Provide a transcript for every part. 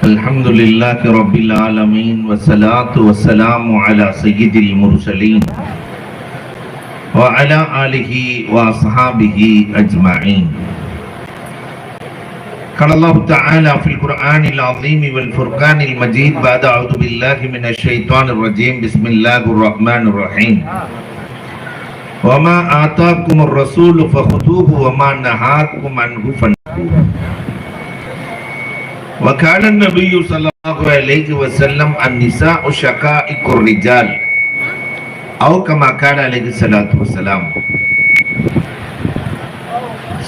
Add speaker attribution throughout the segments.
Speaker 1: الحمد لله رب العالمين والصلاة والسلام على سيد المرسلين وعلى آله وأصحابه أجمعين. قال الله تعالى في القرآن العظيم والفرقان المجيد بعد أعوذ بالله من الشيطان الرجيم بسم الله الرحمن الرحيم. وما آتاكم الرسول فخذوه وما نهاكم عنه فانتهوا. وقال النبي صلى الله عليه وسلم النساء شقائق الرجال أو كما قال عليه الصلاة والسلام.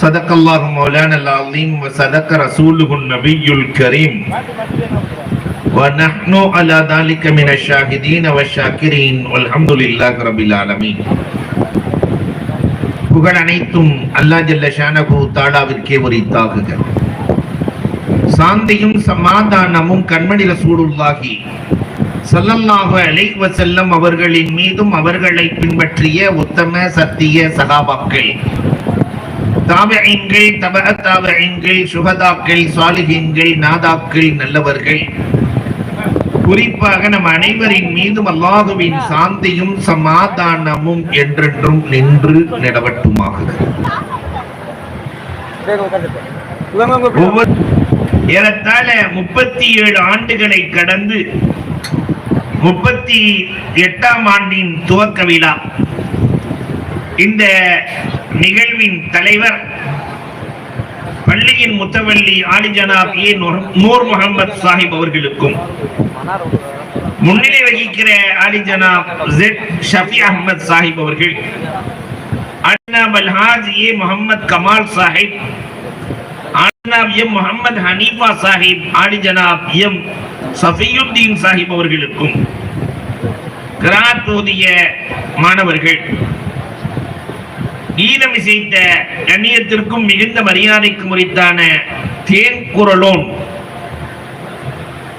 Speaker 1: صدق الله مولانا العظيم وصدق رسوله النبي الكريم ونحن على ذلك من الشاهدين والشاكرين والحمد لله رب العالمين. புகழ் அனைத்தும் அல்லாஹ் ஜல்ல ஷானஹு தஆலாவிற்கே உரித்தாகுக. சாந்தியும் சமாதானமும் கண்மணி ரசூலுல்லாஹி ஸல்லல்லாஹு அலைஹி வஸல்லம் அவர்களின் மீதும் அவர்களை பின்பற்றிய உத்தம சத்திய சஹாபாக்கள், தாபிஈன்கள், தபஅ தாபிஈன்கள், சுஹதாக்கள், சாலிஹீன்கள், நாதாக்கள், நல்லவர்கள், குறிப்பாக நம் அனைவரின் மீதும் அல்லாஹுவின் சாந்தியும் சமாதானமும் என்றென்றும் நின்று நிலவட்டுமாக. ஏறத்தாழ 37 ஆண்டுகளை கடந்து 38ஆம் ஆண்டின் துவக்க விழா. இந்த நிகழ்வின் தலைவர் பள்ளியின் முத்தவல்லி ஆலி ஜனாப் ஏ நூர் முகமது சாஹிப் அவர்களுக்கும், முன்னிலை வகிக்கிற ஆலி ஜனாப் ஜெட் ஷஃபி அஹ்மத் சாஹிப் அவர்கள், அஜ்னாப் அல்ஹாஜ் ஏ முகமது கமால் சாஹிப், ஆனாப் எம் முகமது ஹனீஃபா சாஹிப், ஆலி ஜனாப் எம் சஃபியுத்தீன் சாஹிப் அவர்களுக்கும், கிராத் ஓதிய மாணவர்கள், கீதம் இசைத்த கண்ணியத்திற்கும் மிகுந்த மரியாதைக்கும் உரித்தான தேன் குரலோன்,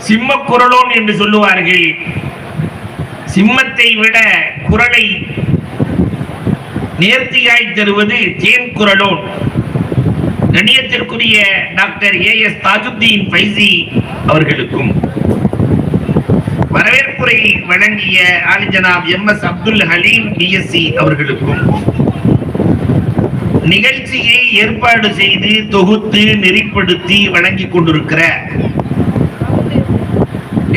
Speaker 1: சிம்ம குரலோன் என்று சொல்லுவார்கள். சிம்மத்தை விட குரலை நேர்த்தியாய் தருவது தேன் குரலோன். கண்ணியத்திற்குரிய டாக்டர் ஏஎஸ் தாஜுத்தீன் ஃபைசி அவர்களுக்கும், வரவேற்புரை வழங்கிய ஆலி ஜனாப் எம்எஸ் அப்துல் ஹலீம் பிஎஸ்சி அவர்களுக்கும், நிகழ்ச்சியை ஏற்பாடு செய்து தொகுத்து நெறிப்படுத்தி வழங்கி கொண்டிருக்கிற,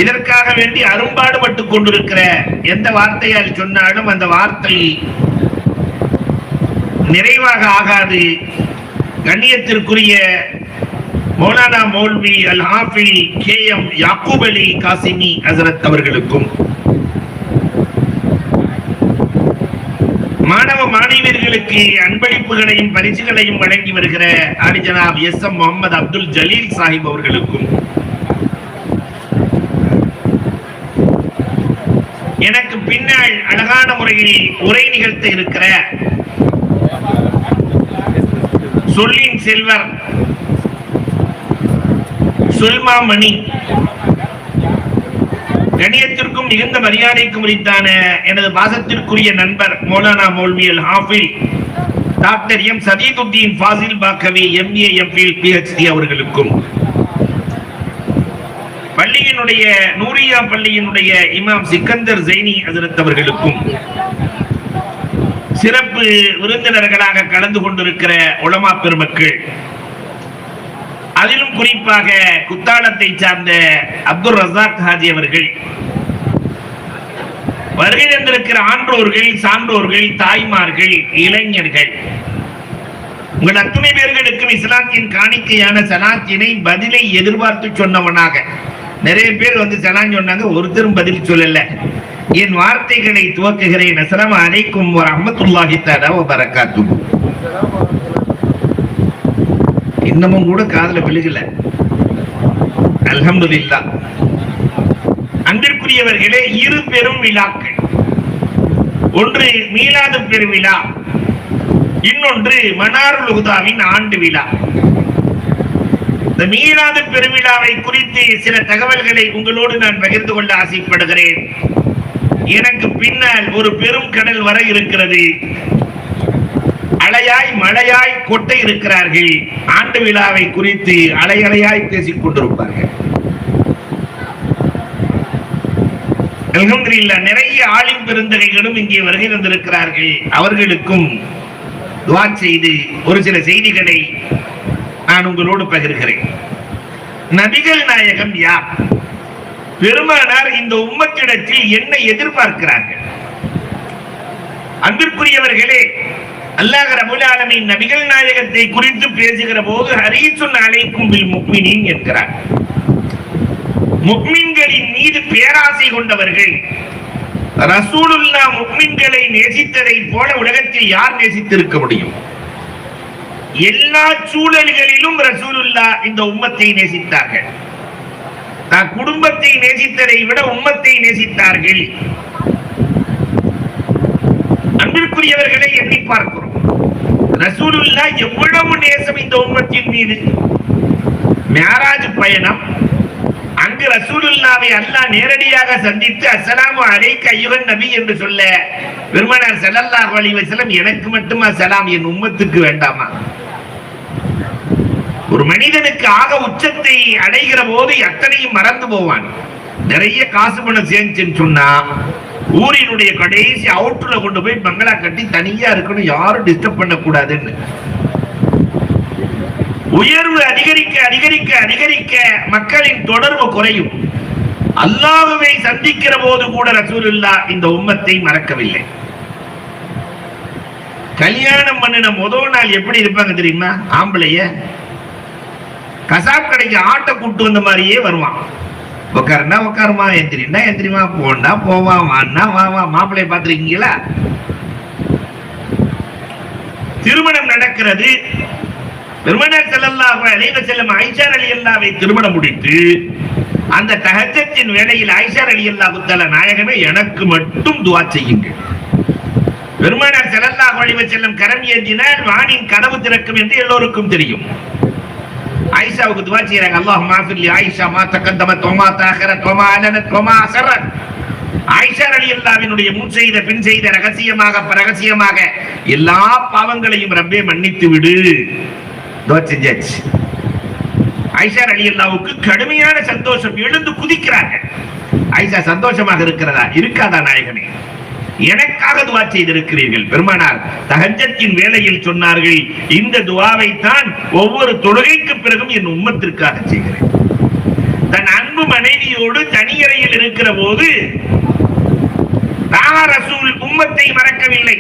Speaker 1: இதற்காக வேண்டி அரும்பாடுபட்டுக் கொண்டிருக்கிற, எந்த வார்த்தையால் சொன்னாலும் அந்த வார்த்தை நிறைவாக ஆகாது, கண்ணியத்திற்குரிய மௌலானா மௌல்வி அல் ஹாஃபில் கேஎம் யாக்கூப் அலி காசிமி ஹசரத் அவர்களுக்கும், மாணவ மாணவியர்களுக்கு அன்பளிப்புகளையும் பரிசுகளையும் வழங்கி வருகிற ஆலி ஜனாப் எஸ் எம் முகமது அப்துல் ஜலீல் சாஹிப் அவர்களுக்கும், எனக்கு பின்னால் அழகான முறையில் உரை நிகழ்த்த இருக்கிற சொல்லின் செல்வர் சொல்மாமணி, கண்ணியத்திற்கும் மிகுந்த மரியாதைக்கும் உரித்தான எனது பாசத்திற்குரிய நண்பர் மௌலானா மௌல்வி அல் ஹாஃபில் doctor M Sadiduddin Fazil Baqavi MA MPhil PhD அவர்களுக்கும், பள்ளியினுடைய நூரியா பள்ளியினுடைய இமாம் சிக்கந்தர் ஜெய்னி ஹஜரத் அவர்களுக்கும், சிறப்பு விருந்தினர்களாக கலந்து கொண்டிருக்கிற உலமா பெருமக்கள், அதிலும் குறிப்பாக குத்தாலத்தை சார்ந்த அப்துல் ரஸாக் ஹாஜி அவர்கள், வருகை தந்திருக்கிற ஆன்றோர்கள், சான்றோர்கள், தாய்மார்கள், இளைஞர்கள், உங்கள் அத்துணை பேர்களுக்கும் இஸ்லாத்தின் காணிக்கையான சலாத்தினை பதிலை எதிர்பார்த்து சொன்னவனாக, நிறைய பேர் வந்து சலான் சொன்னாங்க, ஒருத்தரும் பதில் சொல்லல. என் வார்த்தைகளை துவக்குகிறேன். அஸ்ஸலாமு அலைக்கும் வரஹ்மத்துல்லாஹி தஆலா வ பரக்காத்துஹு. இன்னமும் கூட காதுல விழுகல. அல்ஹம்துலில்லாஹ். அன்பிற்குரியவர்களே, இரு பெரும் விழாக்கள், ஒன்று மீலாது பெருவிழா, இன்னொன்று மனாருல் ஹுதாவின் ஆண்டு விழா. இந்த மீலாது பெருவிழாவை குறித்து சில தகவல்களை உங்களோடு நான் பகிர்ந்து கொள்ள ஆசைப்படுகிறேன். எனக்கு பின்னால் ஒரு பெரும் கடல் வர இருக்கிறது. அலையாய் மழையாய் கொட்டை இருக்கிறார்கள். ஆண்டு விழாவை குறித்து அலையலையாய் பேசிக் கொண்டிருப்பார்கள். அல்ஹம்துலில்லாஹ் நிறைய ஆலிம் பெருந்தகைகளும் இங்கே வருகை தந்திருக்கிறார்கள். அவர்களுக்கும் துஆ செய்து ஒரு சில செய்திகளை நான் உங்களோடு பகிர்கிறேன். நபிகள் நாயகம் யார்? பெருமானார் இந்த உம்மத்திடத்தில் என்ன எதிர்பார்க்கிறார்கள்? அன்பிற்குரியவர்களே, அல்லாஹ் ரப்பல் ஆலமீன் நபிகள் நாயகத்தை குறித்து பேசுகிற போது ஹரீசுன் அலைக்கும் பில் முஃமினீன் என்கிறார். முஃமின்களின் மீது பேராசை கொண்டவர்கள். ரசூலுல்லாஹ் முஃமின்களை நேசித்ததை போல உலகத்தில் யார் நேசித்திருக்க முடியும்? எல்லா சூழல்களிலும் ரசூலுல்லாஹ் இந்த உம்மத்தை நேசித்தார்கள். தான் குடும்பத்தை நேசித்ததை விட உம்மத்தை நேசித்தார்கள். அன்பிற்குரியவர்களை எண்ணி பார்க்கிறோம். ரசூலுல்லாஹ் எவ்வளவு நேசம் இந்த உம்மத்தின் மீது. மிஅராஜ் பயணம், அங்கு ரசூலுல்லாஹ்வை அல்லாஹ் நேரடியாக சந்தித்து அஸ்ஸலாமு அலைக்க அய்யுஹன் நபி என்று சொல்ல பெருமானார் ஸல்லல்லாஹு அலைஹி வஸல்லம் எனக்கு மட்டுமா சலாம், என் உம்மத்துக்கு வேண்டாமா? ஒரு மனிதனுக்கு ஆக உச்சத்தை அடைகிற போது அத்தனையும் மறந்து போவான். நிறைய காசு பணம் சேர்ந்துன்னு சொன்னா ஊரினுடைய கடைசி அவுட்ல கொண்டு போய் பங்களா கட்டி தனியா இருக்கணும், யாரும் டிஸ்டர்ப் பண்ண கூடாதுன்னு. உயர்வு அதிகரிக்க அதிகரிக்க அதிகரிக்க மக்களின் தொடர்பு குறையும். அல்லாஹ்வை சந்திக்கிற போது கூட ரசூலுல்லாஹ் இந்த உம்மத்தை மறக்கவில்லை. கல்யாணம் பண்ணின முதல் நாள் எப்படி இருப்பாங்க தெரியுமா? ஆம்பளைய கசாப் கடைக்கு ஆட்டை கூட்டு வந்த மாதிரியே வருவான். உட்காருனா உட்காருமா, எந்திரினா எந்திரிமா, போனா போவான், வான்னா வா. மாப்பிள்ளைய பார்த்திருக்கீங்களா? திருமணம் நடக்கிறது. பெருமானார் ஸல்லல்லாஹு அலைஹி வஸல்லம் ஆயிஷா ரலியல்லாஹு திருமணம் முடித்து அந்த தஹஜ்ஜத்தின் வேளையில் ஆயிஷா ரலியல்லாஹு தஆலா, நாயகமே எனக்கு மட்டும் துஆ செய்யுங்கள். பெருமானார் ஸல்லல்லாஹு அலைஹி வஸல்லம் கரம் ஏந்தினால் வானின் கதவு திறக்கும் என்று எல்லோருக்கும் தெரியும். ஆயிஷாவுக்கு துஆ செய்றாங்க. அல்லாஹும்ம ஆஃபிர் லி ஆயிஷா மா தகத்தமத் வ மா தஅக்கரத் வ மா அலனத் வ மா அஸரத். ஆயிஷா ரலியல்லாஹுவினுடைய முன் செய்த பின் செய்த ரகசியமாக பரகசியமாக எல்லா பாவங்களையும் ரப்பே மன்னித்து விடு. துஆ செஞ்சாச்சு. ஆயிஷா ரலியல்லாஹுவுக்கு கடுமையான சந்தோஷம், எழுந்து குதிக்கிறார்கள். ஆயிஷா சந்தோஷமாக இருக்கிறதா? இருக்காதா நாயகமே? எனக்காக துஆ செய்திருக்கிறீர்கள். பெருமானார் தஹஜ்ஜத்தின் வேளையில் சொன்னார்கள், இந்த துஆவை தான் ஒவ்வொரு தொழுகைக்கு பிறகும் என் உம்மத்திற்காக செய்கிறேன். தன் அன்பு மனைவியோடு தனியறையில் இருக்கிற போது ரசூல் உம்மத்தை மறக்கவில்லை.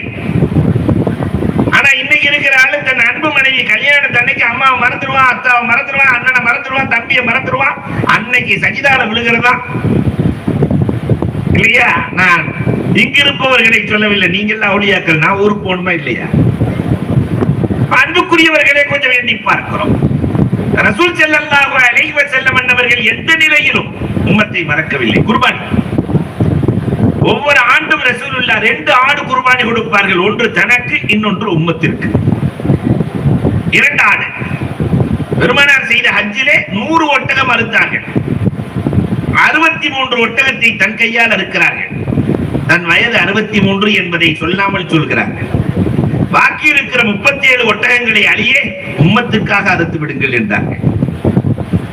Speaker 1: ஆனா இன்னைக்கு இருக்கிற ஆளு தன் அன்பு மனைவி கல்யாணம் அன்னைக்கு அம்மாவை மறந்துடுவான், அத்தாவை மறந்துடுவான், அண்ணனை மறந்துடுவான், தம்பியை மறந்துடுவான். அன்னைக்கு சஜிதால விழுகிறதா இல்லையா? நான் இங்கிருப்பவர்களை சொல்லவில்லை, நீங்க எல்லாம் அவுலியாக்கள், நான் ஊருக்கு போகணுமா இல்லையா? அன்புக்குரியவர்களை கொஞ்சம் எண்ணி பார்க்கிறோம். ரசூல் ஸல்லல்லாஹு அலைஹி வஸல்லம் அன்னவர்கள் எந்த நிலையிலும் உம்மத்தை மறக்கவில்லை. குர்பானி ஒவ்வொரு ஆண்டும் ரசூலுல்லாஹ் 2 ஆடு குர்பானி கொடுப்பார்கள். ஒன்று தனக்கு, இன்னொன்று உம்மத்திற்கு. 2 ஆடு. பெருமானார் செய்த ஹஜ்ஜிலே 100 ஒட்டகம் அறுத்தார்கள். 63 ஒட்டகத்தை தன் கையால் அறுக்கிறார்கள். தன் வயது 63 என்பதை சொல்லாமல் சொல்கிறார்கள். பாக்கி இருக்கிற 37 ஒட்டகங்களை அழியே உம்மத்துக்காக அறுத்து விடுங்கள் என்றார்கள்.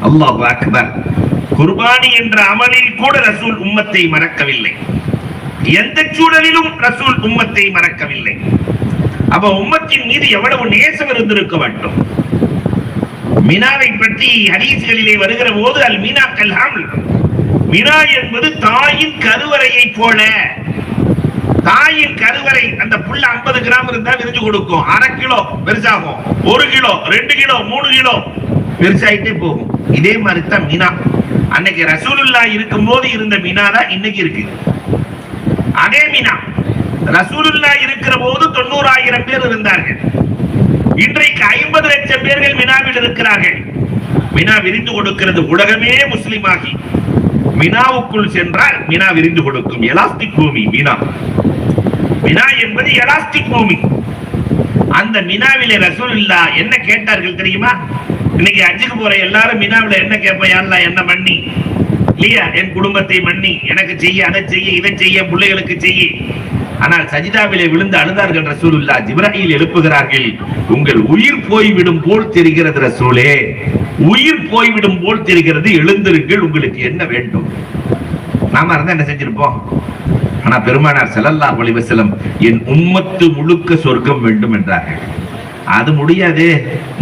Speaker 1: அல்லாஹு அக்பர். குர்பானி என்ற அமலில் கூட ரசூல் உம்மத்தை மறக்கவில்லை. எந்த சூழலிலும் ரசூல் உம்மத்தை மறக்கவில்லை. அப்ப உம்மத்தின் மீது எவ்வளவு நேசம் இருந்திருக்க வேண்டும். மினாவை பற்றி ஹதீஸ்களிலே வருகிற போது அல் மீனா கல் ஹம்ல், மினா என்பது தாயின் கருவறையை போல. தாயின் கருவறை, அந்த புள்ள 50 கிராம் இருந்தா விரிஞ்சு கொடுக்கும். 1/2 கிலோ பெருசாகும், 1 கிலோ 2 கிலோ 3 கிலோ பெருசாயிட்டே போகும். இதே மாதிரி தான் மினா. அன்னைக்கு ரசூலுல்லாஹ் இருக்கும் போது இருந்த மினா தான் இன்னைக்கு இருக்கு. அதே மினா ரசூலுல்லாஹ் இருக்கிற போது 90,000 பேர் இருந்தார்கள். இன்றைக்கு 50 லட்சம் பேர்கள் மினாவில் இருக்கிறார்கள். மினா விரிந்து கொடுக்கிறது. உலகமே முஸ்லிமாகி மினாவுக்குள் சென்றால் மினா விரிந்து கொடுக்கும். எலாஸ்டிக் பூமி மினா. மினா என்பது எலாஸ்டிக் பூமி. அந்த மினாவிலே ரசூலுல்லாஹ் என்ன கேட்டார்கள் தெரியுமா? இன்னைக்கு ஹஜ்ஜுக்கு போற எல்லாரும் மினாவில என்ன கேட்பேன்? அல்லாஹ் என்ன மன்னி இல்லையா, என் குடும்பத்தை மன்னி, எனக்கு செய்ய, அதை செய்ய, இதை செய்ய, பிள்ளைகளுக்கு செய்ய. ஆனால் சஜிதாவிலே விழுந்து அழுதார்கள் ரசூலுல்லாஹ். ஜிப்ராயில் எழுப்புகிறார்கள், உங்கள் உயிர் போய்விடும் போல் தெரிகிறது ரசூலே, உயிர் போய்விடும் போல் தெரிகிறது, எழுந்திருங்கள், உங்களுக்கு என்ன வேண்டும்? நாம இருந்தா என்ன செஞ்சிருப்போம்? ஆனா பெருமானார் ஸல்லல்லாஹு அலைஹி வஸல்லம் என் உம்மத்து முழுக்க சொர்க்கம் வேண்டும் என்றார்கள். அது முடியாது.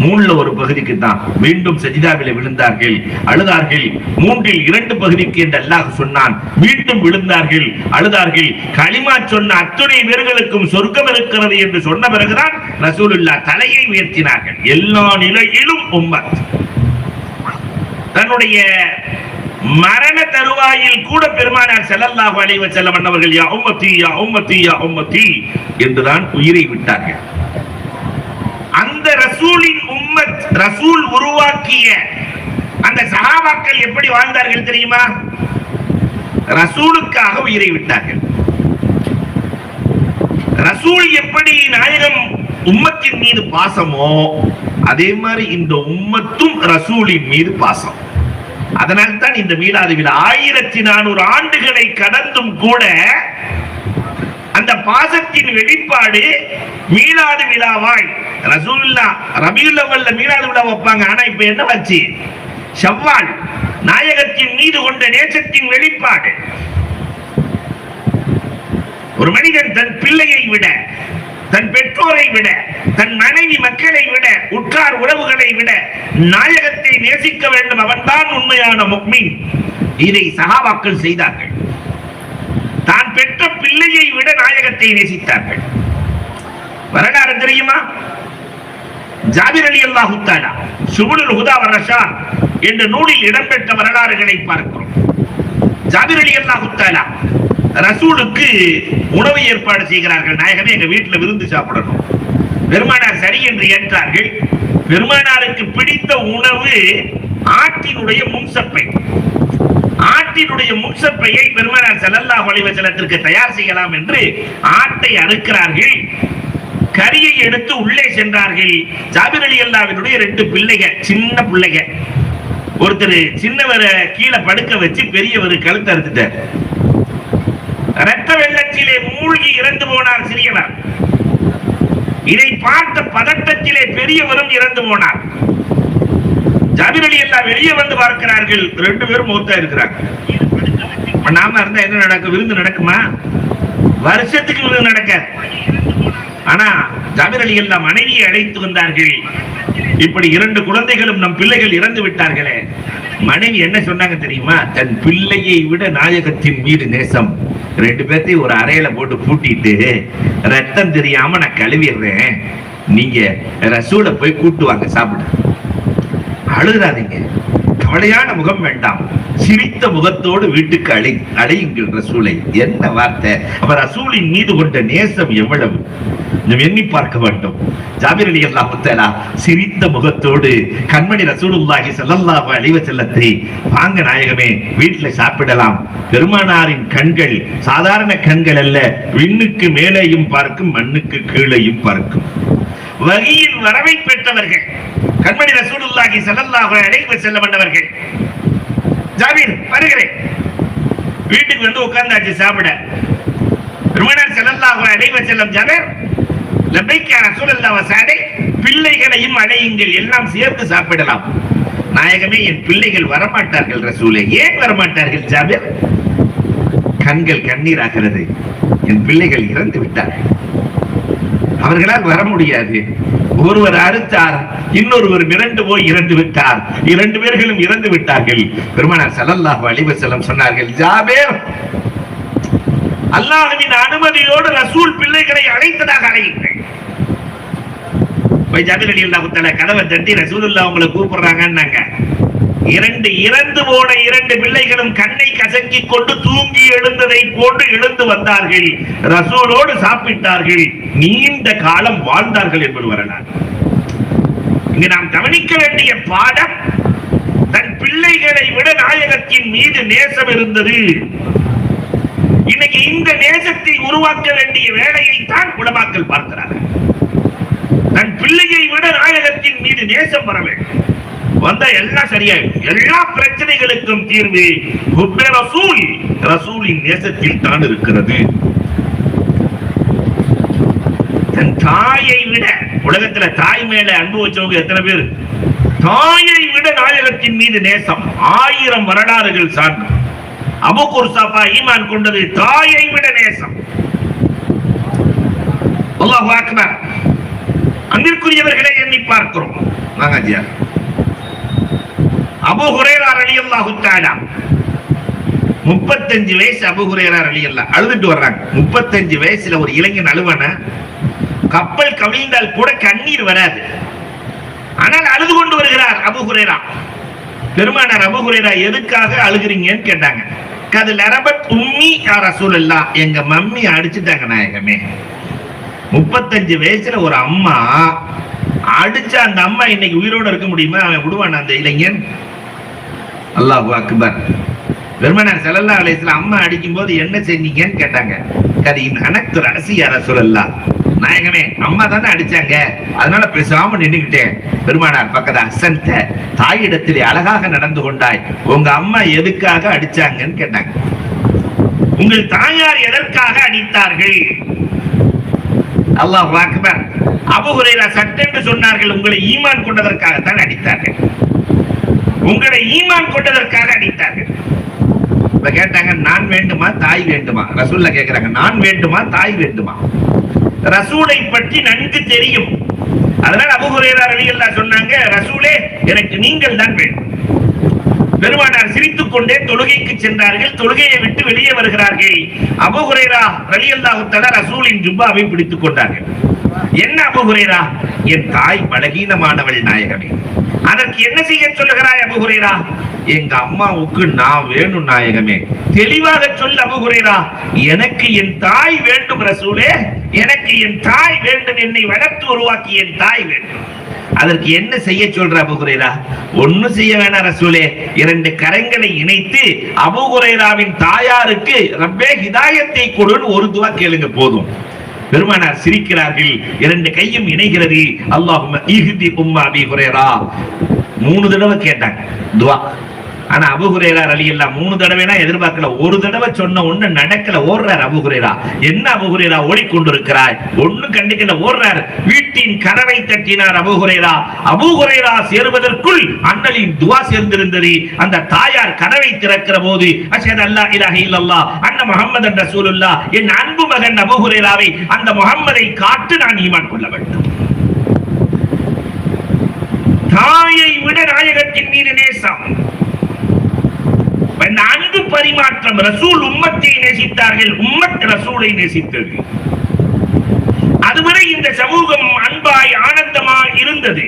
Speaker 1: மூணுல ஒரு பகுதிக்கு தான். மீண்டும் சஜிதாவிலே விழுந்தார்கள், அழுதார்கள். மூன்றில் 2 பகுதிக்கு என்று அல்லாஹ் சொன்னான். மீண்டும் விழுந்தார்கள், அழுதார்கள். களிமா சொன்ன அத்துணை பேர்களுக்கும் சொர்க்கம் இருக்கிறது என்று சொன்ன பிறகுதான் ரசூலுல்லாஹ் தலையை உயர்த்தினார்கள். எல்லா நிலையிலும் உம்மத் தன்னுடைய மரண தருவாயில் கூட பெருமானார் ஸல்லல்லாஹு அலைஹி வஸல்லம் அவர்கள் யா உம்மத்தி யா உம்மத்தி யா உம்மத்தி என்றுதான் உயிரை விட்டார்கள். அந்த ரசூலின் உம்மத், ரசூல் உருவாக்கிய அந்த சஹாபாக்கள் எப்படி வாழ்ந்தார்கள் தெரியுமா? ரசூலுக்காக உயிரை விட்டார்கள். ரசூல் எப்படி நாயகம் உம்மத்தின் மீது பாசமோ அதே மாதிரி இந்த உம்மத்தும் ரசூலின் மீது பாசம். அதனால் தான் இந்த மீலாது விழா 1400 ஆண்டுகளை கடந்தும் கூட அந்த பாசத்தின் வெளிப்பாடு மீலாது விழாவாய் ரசூலுல்லாஹ் ரபியுல் அவ்வல்ல மீலாது விழா வைப்பாங்க. ஆனா இப்ப என்ன வச்சு ஷவ்வால் நாயகத்தின் மீது கொண்ட நேசத்தின் வெளிப்பாடு. ஒரு மனிதன் தன் பிள்ளையை விட, தன் பெற்றோரை விட, தன் மனைவி மக்களை விட, உற்றார் உறவுகளை விட நாயகத்தை நேசிக்க வேண்டும். அவன்தான் உண்மையான முஃமின். இதை சஹாபாக்கள் செய்தார்கள். தான் பெற்ற பிள்ளையை விட நாயகத்தை நேசித்தார்கள். வரலாறு தெரியுமா? ஜாபிர் ரலியல்லாஹு தஆலா சுபுலுல் ஹுதா வ ரஷாத் என்ற நூலில் இடம்பெற்ற வரலாறுகளை பார்க்கிறோம். ஜாபிர் ரலியல்லாஹு தஆலா ரசூலுக்கு உணவு ஏற்பாடு செய்கிறார்கள். நாயகமே எங்க வீட்டில் விருந்து சாப்பிடணும். பெருமானார் சரி என்று ஏற்றார்கள். பெருமானாருக்கு பிடித்த உணவு ஆட்டினுடைய முன்சப்பை. ஆட்டினுடைய முன்சப்பையை பெருமானார் ஸல்லல்லாஹு அலைஹி வஸல்லத்திற்கு தயார் செய்யலாம் என்று ஆட்டை அறுக்கிறார்கள். கரியை எடுத்து உள்ளே சென்றார்கள். ஜாபிர் ரலியல்லாஹுவினுடைய 2 பிள்ளைகள், சின்ன பிள்ளைகள். ஒருத்தர் சின்னவரை கீழே படுக்க வச்சு பெரியவர் கழுத்தை அறுத்துட்டார். இரத்த வெள்ளத்திலே மூழ்கி இறந்து போனார் சிறியவர். இதை பார்த்த பதட்டத்திலே பெரியவரும் இறந்து போனார். ஜாபிர் ரலியல்லாஹு வெளியே வந்து பார்க்கிறார்கள். 2 பேரும் மௌத்தா இருக்கிறாங்க. நாம இருந்தா என்ன நடக்கும்? விருந்து நடக்குமா? வருஷத்துக்கு விருந்து நடக்காது. ஆனா ஜாபிர் ரலியல்லாஹு மனைவியை அழைத்து வந்தார்கள். இப்படி 2 குழந்தைகளும் நம் பிள்ளைகள் இறந்து விட்டார்களே. மனைவி என்ன சொன்னாங்க தெரியுமா? தன் பிள்ளையை விட நாயகத்தின் மீது நேசம். 2 பேர்த்தையும் ஒரு அறையில போட்டு பூட்டிட்டு ரத்தம் தெரியாம நான் கழுவிடுறேன், நீங்க ரசூலை போய் கூட்டு வாங்க சாப்பிடு. அழுதாதீங்க, கவலையான முகம் வேண்டாம், சிரித்த முகத்தோடு வீட்டுக்கு அழையுங்கள் ரசூலை. என்ன வார்த்தை! அவர் ரசூலின் மீது கொண்ட நேசம் எவ்வளவு எண்ணி பார்க்க வேண்டும். ஜாபிர் ரலியல்லாஹு தஆலா சிரித்த முகத்தோடு கண்மணி ரசூலுல்லாஹி ஸல்லல்லாஹு அலைஹி வஸல்லத்தை வாங்க நாயகமே வீட்டுல சாப்பிடலாம். பெருமானாரின் கண்கள் சாதாரண கண்கள் அல்ல, விண்ணுக்கு மேலேயும் பார்க்கும், மண்ணுக்கு கீழேயும் பார்க்கும். வகியின் வரவை பெற்றவர்கள் கண்மணி ரசூலுல்லாஹி ஸல்லல்லாஹு அலைஹி வஸல்லம் அவர்கள். ஜாபிர் வருகிறேன். வீட்டுக்கு வந்து உட்கார்ந்தாச்சு சாப்பிட. பெருமானார் ஸல்லல்லாஹு அலைஹி வஸல்லம் ஜாபிர் லபைக் யா ரசூலல்லாஹ் வஸாலை, பிள்ளைகளையும் அழையுங்கள், எல்லாம் சேர்த்து சாப்பிடலாம். நாயகமே என் பிள்ளைகள் வரமாட்டார்கள் ரசூலே. ஏன் வரமாட்டார்கள் ஜாபிர்? கண்கள் கண்ணீராகிறது. என் பிள்ளைகள் இறந்து விட்டார்கள், அவர்களால் வர முடியாது. ஒருவர் அறுத்தார், இன்னொருவர் மிரண்டு போய் இறந்து விட்டார். 2 பேர்களும் இறந்து விட்டார்கள். பெருமானார் ஸல்லல்லாஹு அலைஹி வஸல்லம் சொன்னார்கள், ஜாபிர் அல்லாஹ்வின் அனுமதியோடு ரசூல் பிள்ளைகளை அழைத்ததாக அழையுங்கள். போய் ஜாபிர் ரலியல்லாஹு தஆலா கதவை தட்டி ரசூலுல்லாஹ் உங்களை கூப்பிடுறாங்கன்னாங்க. 2 இறந்து போன 2 பிள்ளைகளும் கண்ணை கசக்கிக் கொண்டு தூங்கி எழுந்ததை போன்று எழுந்து வந்தார்கள். ரசூலோடு சாப்பிட்டார்கள், நீண்ட காலம் வாழ்ந்தார்கள் என்பது வரலாறு. இங்கு நாம் கவனிக்க வேண்டிய பாடம், தன் பிள்ளைகளை விட நாயகத்தின் மீது நேசம் இருந்தது. இன்னைக்கு இந்த நேசத்தை உருவாக்க வேண்டிய வேலையை தான் உலமாக்கள் பார்க்கிறார்கள். தன் பிள்ளையை விட நாயகத்தின் மீது நேசம் வர வேண்டும். வந்தா எல்லாம் சரியாயிடும். எல்லா பிரச்சனைகளுக்கும் தீர்வு ஹுப்பே ரசூல், ரசூலின் நேசத்தில் தான் இருக்கிறது. தன் தாயை விட, உலகத்துல தாய் மேல அன்பு வச்சவங்க எத்தனை பேர்? தாயை விட நாயகத்தின் மீது நேசம் 1000 வரலாறுகள் சார்ந்து. அபூ குர்சாபா ஈமான் கொண்டது தாயை விட நேசம். அல்லாஹு அக்பர். அன்பிற்குரியவர்களை எண்ணி பார்க்கிறோம். வாங்க ஐயா. அபூ ஹுரைரா ரலியல்லாஹு தஆலா 35 வயசு அபூ ஹுரைரா ரலியல்லாஹு அழுதுட்டு வர்றாங்க. 35 வயசுல ஒரு இளைஞன் அழுவன, கப்பல் கவிழ்ந்தால் கூட கண்ணீர் வராது. ஆனால் அழுது கொண்டு வருகிறார் அபூ ஹுரைரா. பெருமானார் அபூ ஹுரைரா எதுக்காக அழுகிறீங்கன்னு கேட்டாங்க. கது லரபத் உம்மி யா ரசூலல்லாஹ், எங்க மம்மி அடிச்சுட்டாங்க நாயகமே. 35 வயசுல ஒரு அம்மா அடிச்சா அந்த அம்மா இன்னைக்கு உயிரோட இருக்க முடியுமா? அவன் விடுவான் அந்த இளைஞன்? அல்லாஹு அக்பர். பெருமானார் ஸல்லல்லாஹு அலைஹி வஸல்லம் அம்மா அடிக்கும் போது என்ன செஞ்சீங்கன்னு கேட்டாங்க. கதீன் அனக்து ரஸி யா ரசூலல்லாஹ், நாயகமே அம்மா தானே அடிச்சாங்க, அதனால பேசாம நின்னுக்கிட்டேன். பெருமானார் பக்கத்து அசந்த, தாயிடத்திலே அழகாக நடந்து கொண்டாய், உங்க அம்மா எதுக்காக அடிச்சாங்கன்னு கேட்டாங்க. உங்கள் தாயார் எதற்காக அடித்தார்கள்? அல்லாஹ் அக்பர். அபூ ஹுரைரா சட்டென்று சொன்னார்கள், உங்களை ஈமான் கொண்டதற்காகத்தான் அடித்தார்கள், உங்களை ஈமான் கொண்டதற்காக அடித்தார்கள். இப்ப கேட்டாங்க, நான் வேண்டுமா தாய் வேண்டுமா? ரசூல்ல கேக்குறாங்க, நான் வேண்டுமா தாய் வேண்டுமா? ரசூலை பற்றி நன்கு தெரியும். அதனால அபூ ஹுரைரா ரலியல்லாஹு சொன்னாங்க, ரசூலே எனக்கு நீங்கள் தான் வேண்டும். பெருமானார் சிரித்துக் கொண்டே தொழுகைக்கு சென்றார்கள். தொழுகையை விட்டு வெளியே வருகிறார்கள். அபூ ஹுரைரா ரலியல்லாஹு தஆலா ரசூலின் ஜுப்பாவை பிடித்துக் கொண்டார்கள். என்ன அபூ ஹுரைரா? என் தாய் பலகீனமானவள் நாயகமே, அதற்கு என்ன செய்ய சொல்லுகிறாய் அபூ ஹுரைரா? எங்க அம்மாவுக்கு நான் வேணும் நாயகமே. தெளிவாக சொல்ல அபூ ஹுரைரா, எனக்கு என் தாய் வேண்டும் ரசூலே, எனக்கு என் தாய் வேண்டும், என்னை வளர்த்து உருவாக்கி என் தாய் வேண்டும். அதற்கு என்ன செய்ய சொல்ற அபூ ஹுரைரா? ஒண்ணும் செய்ய வேணாம் ரசூலே, 2 கரங்களை இணைத்து அபூ ஹுரைராவின் தாயாருக்கு ரப்பே ஹிதாயத்தை கொடுன்னு ஒரு துவா கேளுங்க போதும். பெருமானார் சிரிக்கிறார்கள். 2 கையும் இணைகிறது. அல்லாஹும்ம இஹ்தி உம்ம அபீ ஹுரைரா. 3 தடவை கேட்டாங்க துவா. ஆனா அபூ ஹுரைரா ரலியல்லாஹு 3 தடவைனா எதிர்பார்க்கல. ஒரு தடவை சொன்ன ஒண்ணு நடக்கல, ஓடுறார் அபூ ஹுரைரா. என்ன அபூ ஹுரைரா ஓடிக்கொண்டிருக்கிறாய்? ஒண்ணு கண்டுக்கல, ஓடுறார். வீட்டின் கதவை தட்டினார் அபூ ஹுரைரா. அபூ ஹுரைரா சேருவதற்குள் அண்ணலின் துவா சேர்ந்திருந்தது. அந்த தாயார் கதவை திறக்கிற போது அஷ்ஹது அல்லா இலாஹ இல்லல்லாஹ் அன்ன முஹம்மதன் ரசூலுல்லாஹ், என் அன்பு மகன் அபூ ஹுரைராவை, அந்த முஹம்மதை காட்டு நான் ஈமான் கொள்ள வேண்டும். தாயை விட நாயகத்தின் மீது நேசம், அன்பு பரிமாற்றம். ரசூல் உம்மத்தை நேசித்தார்கள், உம்மத் ரசூலை நேசித்தது. அதுவரை இந்த சமூகம் அன்பாய் ஆனந்தமாய் இருந்தது.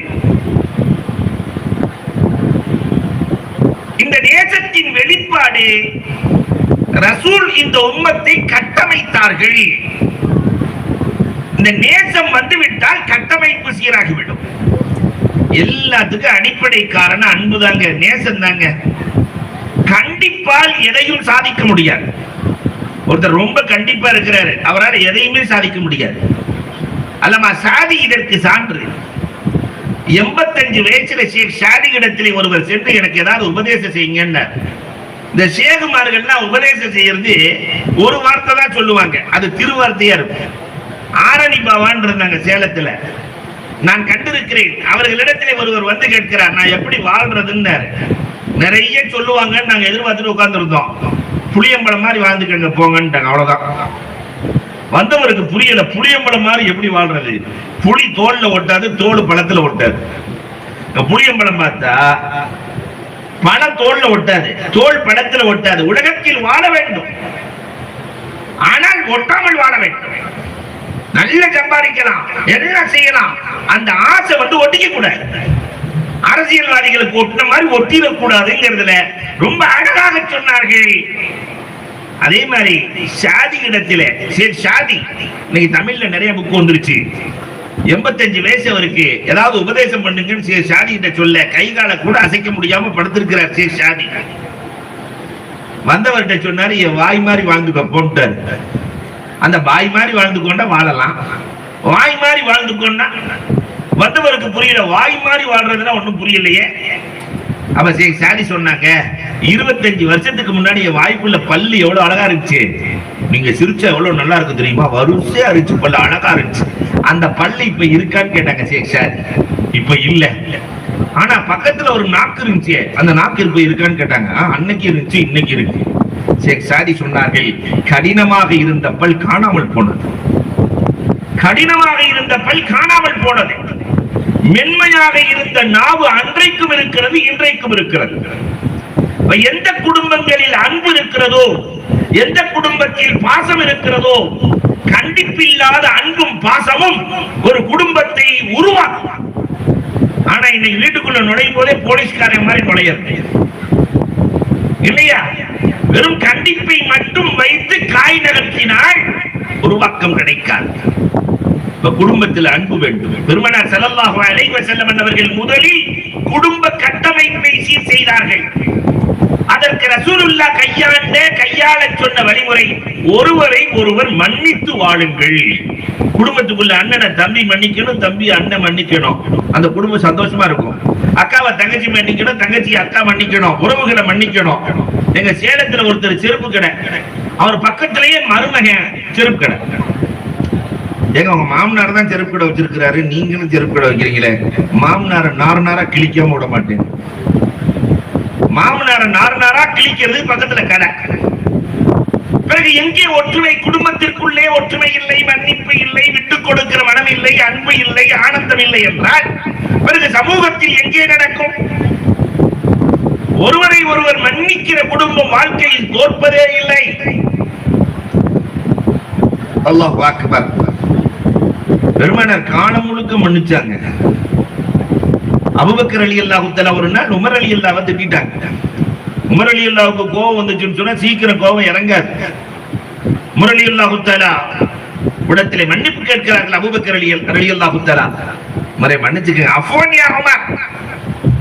Speaker 1: இந்த நேசத்தின் வெளிப்பாடு ரசூல் இந்த உம்மத்தை கட்டமைத்தார்கள். இந்த நேசம் வந்துவிட்டால் கட்டமைப்பு சீராகிவிடும். எல்லாத்துக்கும் அடிப்படை காரணம் அன்பு தாங்க, நேசம் தாங்க. கண்டிப்பால் எதையும் சாதிக்க முடியாது. ஒருத்தர் ரொம்ப கண்டிப்பா இருக்கிறாரு, அவரால் எதையுமே சாதிக்க முடியாது. அல்லமா சாதி இதற்கு சான்று. 85 வயசுல ஷேக் ஷாதி இடத்திலே ஒருவர் சென்று எனக்கு ஏதாவது உபதேசம் செய்யுங்க. இந்த ஷேகுமார்கள்லாம் உபதேசம் செய்யறது ஒரு வார்த்தை தான் சொல்லுவாங்க, அது திருவார்த்தையா இருக்கும். ஆரணி பாவான் இருந்தாங்க சேலத்துல, நான் கண்டிருக்கிறேன். அவர்களிடத்திலே ஒருவர் வந்து கேட்கிறார், நான் எப்படி வாழ்றதுன்னு. நிறைய சொல்லுவாங்க, நாங்க எதிர்பார்த்துட்டு உட்கார்ந்து இருந்தோம். புளியம்பழம் மாதிரி வாழ்ந்துக்கங்க போங்கன்ட்டாங்க, அவ்வளவுதான். வந்தவருக்கு புரியல, புளியம்பழம் மாதிரி எப்படி வாழ்றது? புளி தோல்ல ஒட்டாது, தோல் பழத்துல ஒட்டாது. புளியம்பழம் பார்த்தா பழம் தோல்ல ஒட்டாது, தோல் பழத்துல ஒட்டாது. உலகத்தில் வாழ வேண்டும், ஆனால் ஒட்டாமல் வாழ வேண்டும். நல்ல சம்பாதிக்கலாம், எல்லாம் செய்யலாம், அந்த ஆசை வந்து ஒட்டிக்க கூடாது. அரசியல்வாதிகளுக்கு ஒட்டின மாதிரி ஒட்டிடக்கூடாதுங்கிறதுல ரொம்ப அழகாக சொன்னார்கள். அதே மாதிரி ஷாதி இடத்துல ஷாதி, இன்னைக்கு தமிழ்ல நிறைய புக் வந்துருச்சு. 85 வயசு அவருக்கு ஏதாவது உபதேசம் பண்ணுங்கன்னு ஷாதி கிட்ட சொல்ல, கைகால கூட அசைக்க முடியாம படுத்திருக்கிறார் ஷாதி. வந்தவர்கிட்ட சொன்னாரு, என் வாய் மாதிரி வாழ்ந்துக்க போட்டாரு. அந்த வாய் மாதிரி வாழ்ந்து கொண்டா வாழலாம், வாய் மாதிரி வாழ்ந்து கொண்டா வந்தவருக்கு புரியல. வாய் மாதிரி வாழ்றதுன்னா ஒண்ணும் புரியலையே. அப்ப சாதி சொன்னாங்க, 25 வருஷத்துக்கு முன்னாடி என் வாய்ப்புள்ள பல்லு எவ்வளவு அழகா இருந்துச்சு, நீங்க சிரிச்சா எவ்வளவு நல்லா இருக்கு தெரியுமா, வரிசையா இருந்துச்சு, பல்லு அழகா இருந்துச்சு. அந்த பல்லு இப்ப இருக்கான்னு கேட்டாங்க சாதி. இப்ப இல்ல, ஆனா பக்கத்துல ஒரு நாக்கு இருந்துச்சு, அந்த நாக்கு இப்ப இருக்கான்னு கேட்டாங்க. அன்னைக்கு இருந்துச்சு, இன்னைக்கு இருக்கு. ஷேக் சாதி சொன்னார்கள், கடினமாக இருந்த பல் காணாமல் போனது. கடினமாக இருந்த பல் காணாமல் போனது. மென்மையாக இருந்த நாவு அன்றைக்கும் இருக்கிறது, இன்றைக்கும் இருக்கிறது. எந்த குடும்பங்களில் அன்பு இருக்கிறதோ, எந்த குடும்பத்தில் பாசம் இருக்கிறதோ, கண்டிப்பில்லாத அன்பும் பாசமும் ஒரு குடும்பத்தை உருவாக்கும். ஆனா இன்னைக்கு வீட்டுக்குள்ள நுழையும் போதே போலீஸ்காரன் மாதிரி நுழையாது இல்லையா? வெறும் கண்டிப்பை மட்டும் வைத்து காய் நகர்த்தினால் உருவாக்கம் கிடைக்காது. குடும்பத்தில் அன்பு வேண்டும். பெருமானார் ஸல்லல்லாஹு அலைஹி வஸல்லம் அவர்கள் முதலில் குடும்ப கட்டமைப்பை சீர் செய்தார்கள். அதற்கு ரசூலுல்லாஹ் கையாள சொன்ன வழிமுறை, ஒருவரை ஒருவர் மன்னித்து வாழுங்கள். குடும்பத்துக்குள்ள அண்ணனை தம்பி மன்னிக்கணும், தம்பி அண்ணன் மன்னிக்கணும், அந்த குடும்பம் சந்தோஷமா இருக்கும். அக்காவை தங்கச்சி மன்னிக்கணும், தங்கச்சி அக்கா மன்னிக்கணும், உறவுகளை மன்னிக்கணும். எங்க சேலத்துல ஒருத்தர் செருப்பு கடை, அவர் பக்கத்திலேயே மருமகன் செருப்பு கடை. ஏங்க உங்க மாமனார் தான் செருப்பு கடை வச்சிருக்கிறாரு, நீங்களும் செருப்பு கடை வைக்கிறீங்களே, மாமனார நாரா கிழிக்காம விட மாட்டேன். மாமனார நாரா கிழிக்கிறது பக்கத்துல கடை. பிறகு எங்கே ஒற்றுமை? குடும்பத்திற்குள்ளே ஒற்றுமை இல்லை, மன்னிப்பு இல்லை, விட்டுக் கொடுக்கிற மனம் இல்லை, அன்பு இல்லை, ஆனந்தம் இல்லை என்றால் பிறகு சமூகத்தில் எங்கே நடக்கும்? ஒருவரை ஒருவர் மன்னிக்கிற குடும்பம் வாழ்க்கையில் தோற்பதே இல்லை. அல்லாஹ் அக்பர். பெருமானார் காலம் முழுக்க மன்னிச்சாங்க. அபூபக்கர் ரலியல்லாஹு தஆலா ஒரு நாள் உமர் ரலியல்லாஹு திட்டிட்டாங்க. உமர் ரலியல்லாஹுக்கு கோபம் வந்துச்சுன்னு சொன்னா சீக்கிரம் கோபம் இறங்காது. உமர் ரலியல்லாஹு தஆலா இடத்திலே மன்னிப்பு கேட்கிறார்கள். அபூபக்கர் ரலியல்லாஹு தஆலா, உமரை மன்னிச்சுக்கங்க, அஃப்வன் யா உமர்.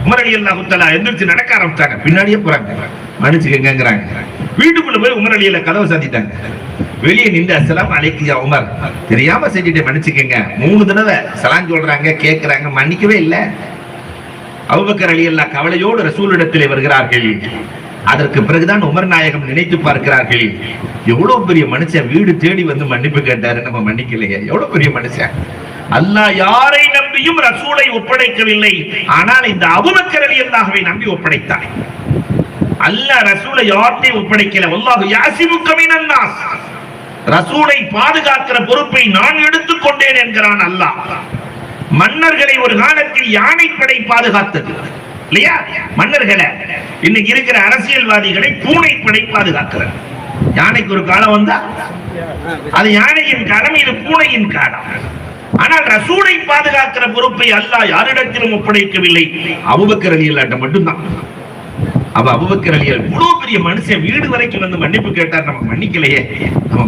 Speaker 1: உமர் ரலியல்லாஹு தஆலா எந்திரிச்சு நடக்க ஆரம்பிச்சாங்க, பின்னாடியே போறாங்க, மன்னிச்சுக்கங்கங்கறாங்க. வீட்டுக்குள்ள போய் உமர் ரலியல்லாஹு கதவை சாத்திட்டாங்க. வெளியே நின்று அஸ்ஸலாமு அலைக்கும் யா உமர், தெரியாம செஞ்சுட்டு மன்னிச்சுக்கங்க. 3 தடவை சலாம் சொல்றாங்க, கேட்கிறாங்க, மன்னிக்கவே இல்லை. அபூபக்கர் ரலியல்லாஹு கவலையோடு ரசூலிடத்திலே வருகிறார்கள். அதற்கு பிறகுதான் உமர் நாயகம் நினைத்து பார்க்கிறார்கள், எவ்வளவு பெரிய மனுஷன் வீடு தேடி வந்து மன்னிப்பு கேட்டாரு, நம்ம மன்னிக்கலையே, எவ்வளவு பெரிய மனுஷன். அல்லாஹ் யாரை நம்பியும் ரசூலை ஒப்படைக்கவில்லை, ஆனால் இந்த அபூபக்கர் ரலியல்லாஹுவை நம்பி ஒப்படைத்தார். அல்லாஹ் ரசூலை யார்ட்டையும் ஒப்படைக்கல. வல்லாஹு யாசிமுக மினன் நாஸ், ரசூலை பாதுகாக்கிற பொறுப்பை நான் எடுத்துக் கொண்டேன் என்கிறான் அல்லாஹ். மன்னர்களை ஒரு காலத்தில் யானைப்படை பாதுகாத்தது இல்லையா? மன்னர்களை, இன்னைக்கு இருக்கிற அரசியல்வாதிகளை பூனைப்படை பாதுகாக்கிறது. யானைக்கு ஒரு காலம் வந்தா அது யானையின் காலம், இது பூனையின் காலம். ஆனால் ரசூலை பாதுகாக்கிற பொறுப்பை அல்லாஹ் யாரிடத்திலும் ஒப்படைக்கவில்லை, அபூபக்கர் ரலியல்லாஹு மட்டும்தான். அப்ப அபூபக்கர் ரலியல்லாஹு இவ்வளவு பெரிய மனுஷன் வீடு வரைக்கும் வந்து மன்னிப்பு கேட்டார், நம்ம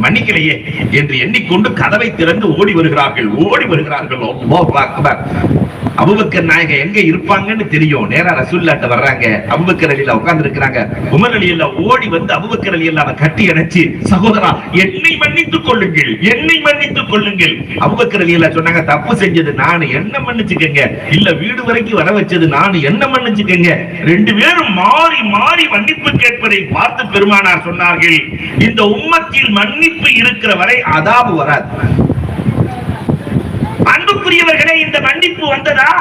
Speaker 1: மன்னிக்கலையே என்று எண்ணிக்கொண்டு கதவை திறந்து ஓடி வருகிறார்கள். அல்லாஹ் அக்பர். அபூபக்கர் நாயகம் எங்க இருப்பாங்கன்னு தெரியும். நேரா ரசூலுல்லாஹ்ட்ட வர்றாங்க. அபூபக்கர் ரலியல்லாஹு உட்கார்ந்து இருக்காங்க. உமர் ரலியல்லாஹு ஓடி வந்து அபூபக்கர் ரலியல்லாஹு கட்டி அணைச்சு, சகோதரா என்னை மன்னித்துக் கொள்ளுங்கள், என்னை மன்னித்துக் கொள்ளுங்கள். அபூபக்கர் ரலியல்லாஹு சொன்னாங்க, தப்பு செஞ்சது நான், என்ன மன்னிச்சுக்கங்க. இல்ல வீடு வரைக்கும் வர வச்சது நான், என்ன மன்னிச்சுக்கங்க. 2 பேரும் மாறி மாறி மன்னிப்பு கேட்பதை பார்த்து பெருமானார் சொன்னார்கள், இந்த உம்மத்தில் மன்னிப்பு இருக்கிற வரை அதாபு வராது. அன்புக்குரியவர்களே, இந்த மன்னிப்பு வந்ததா?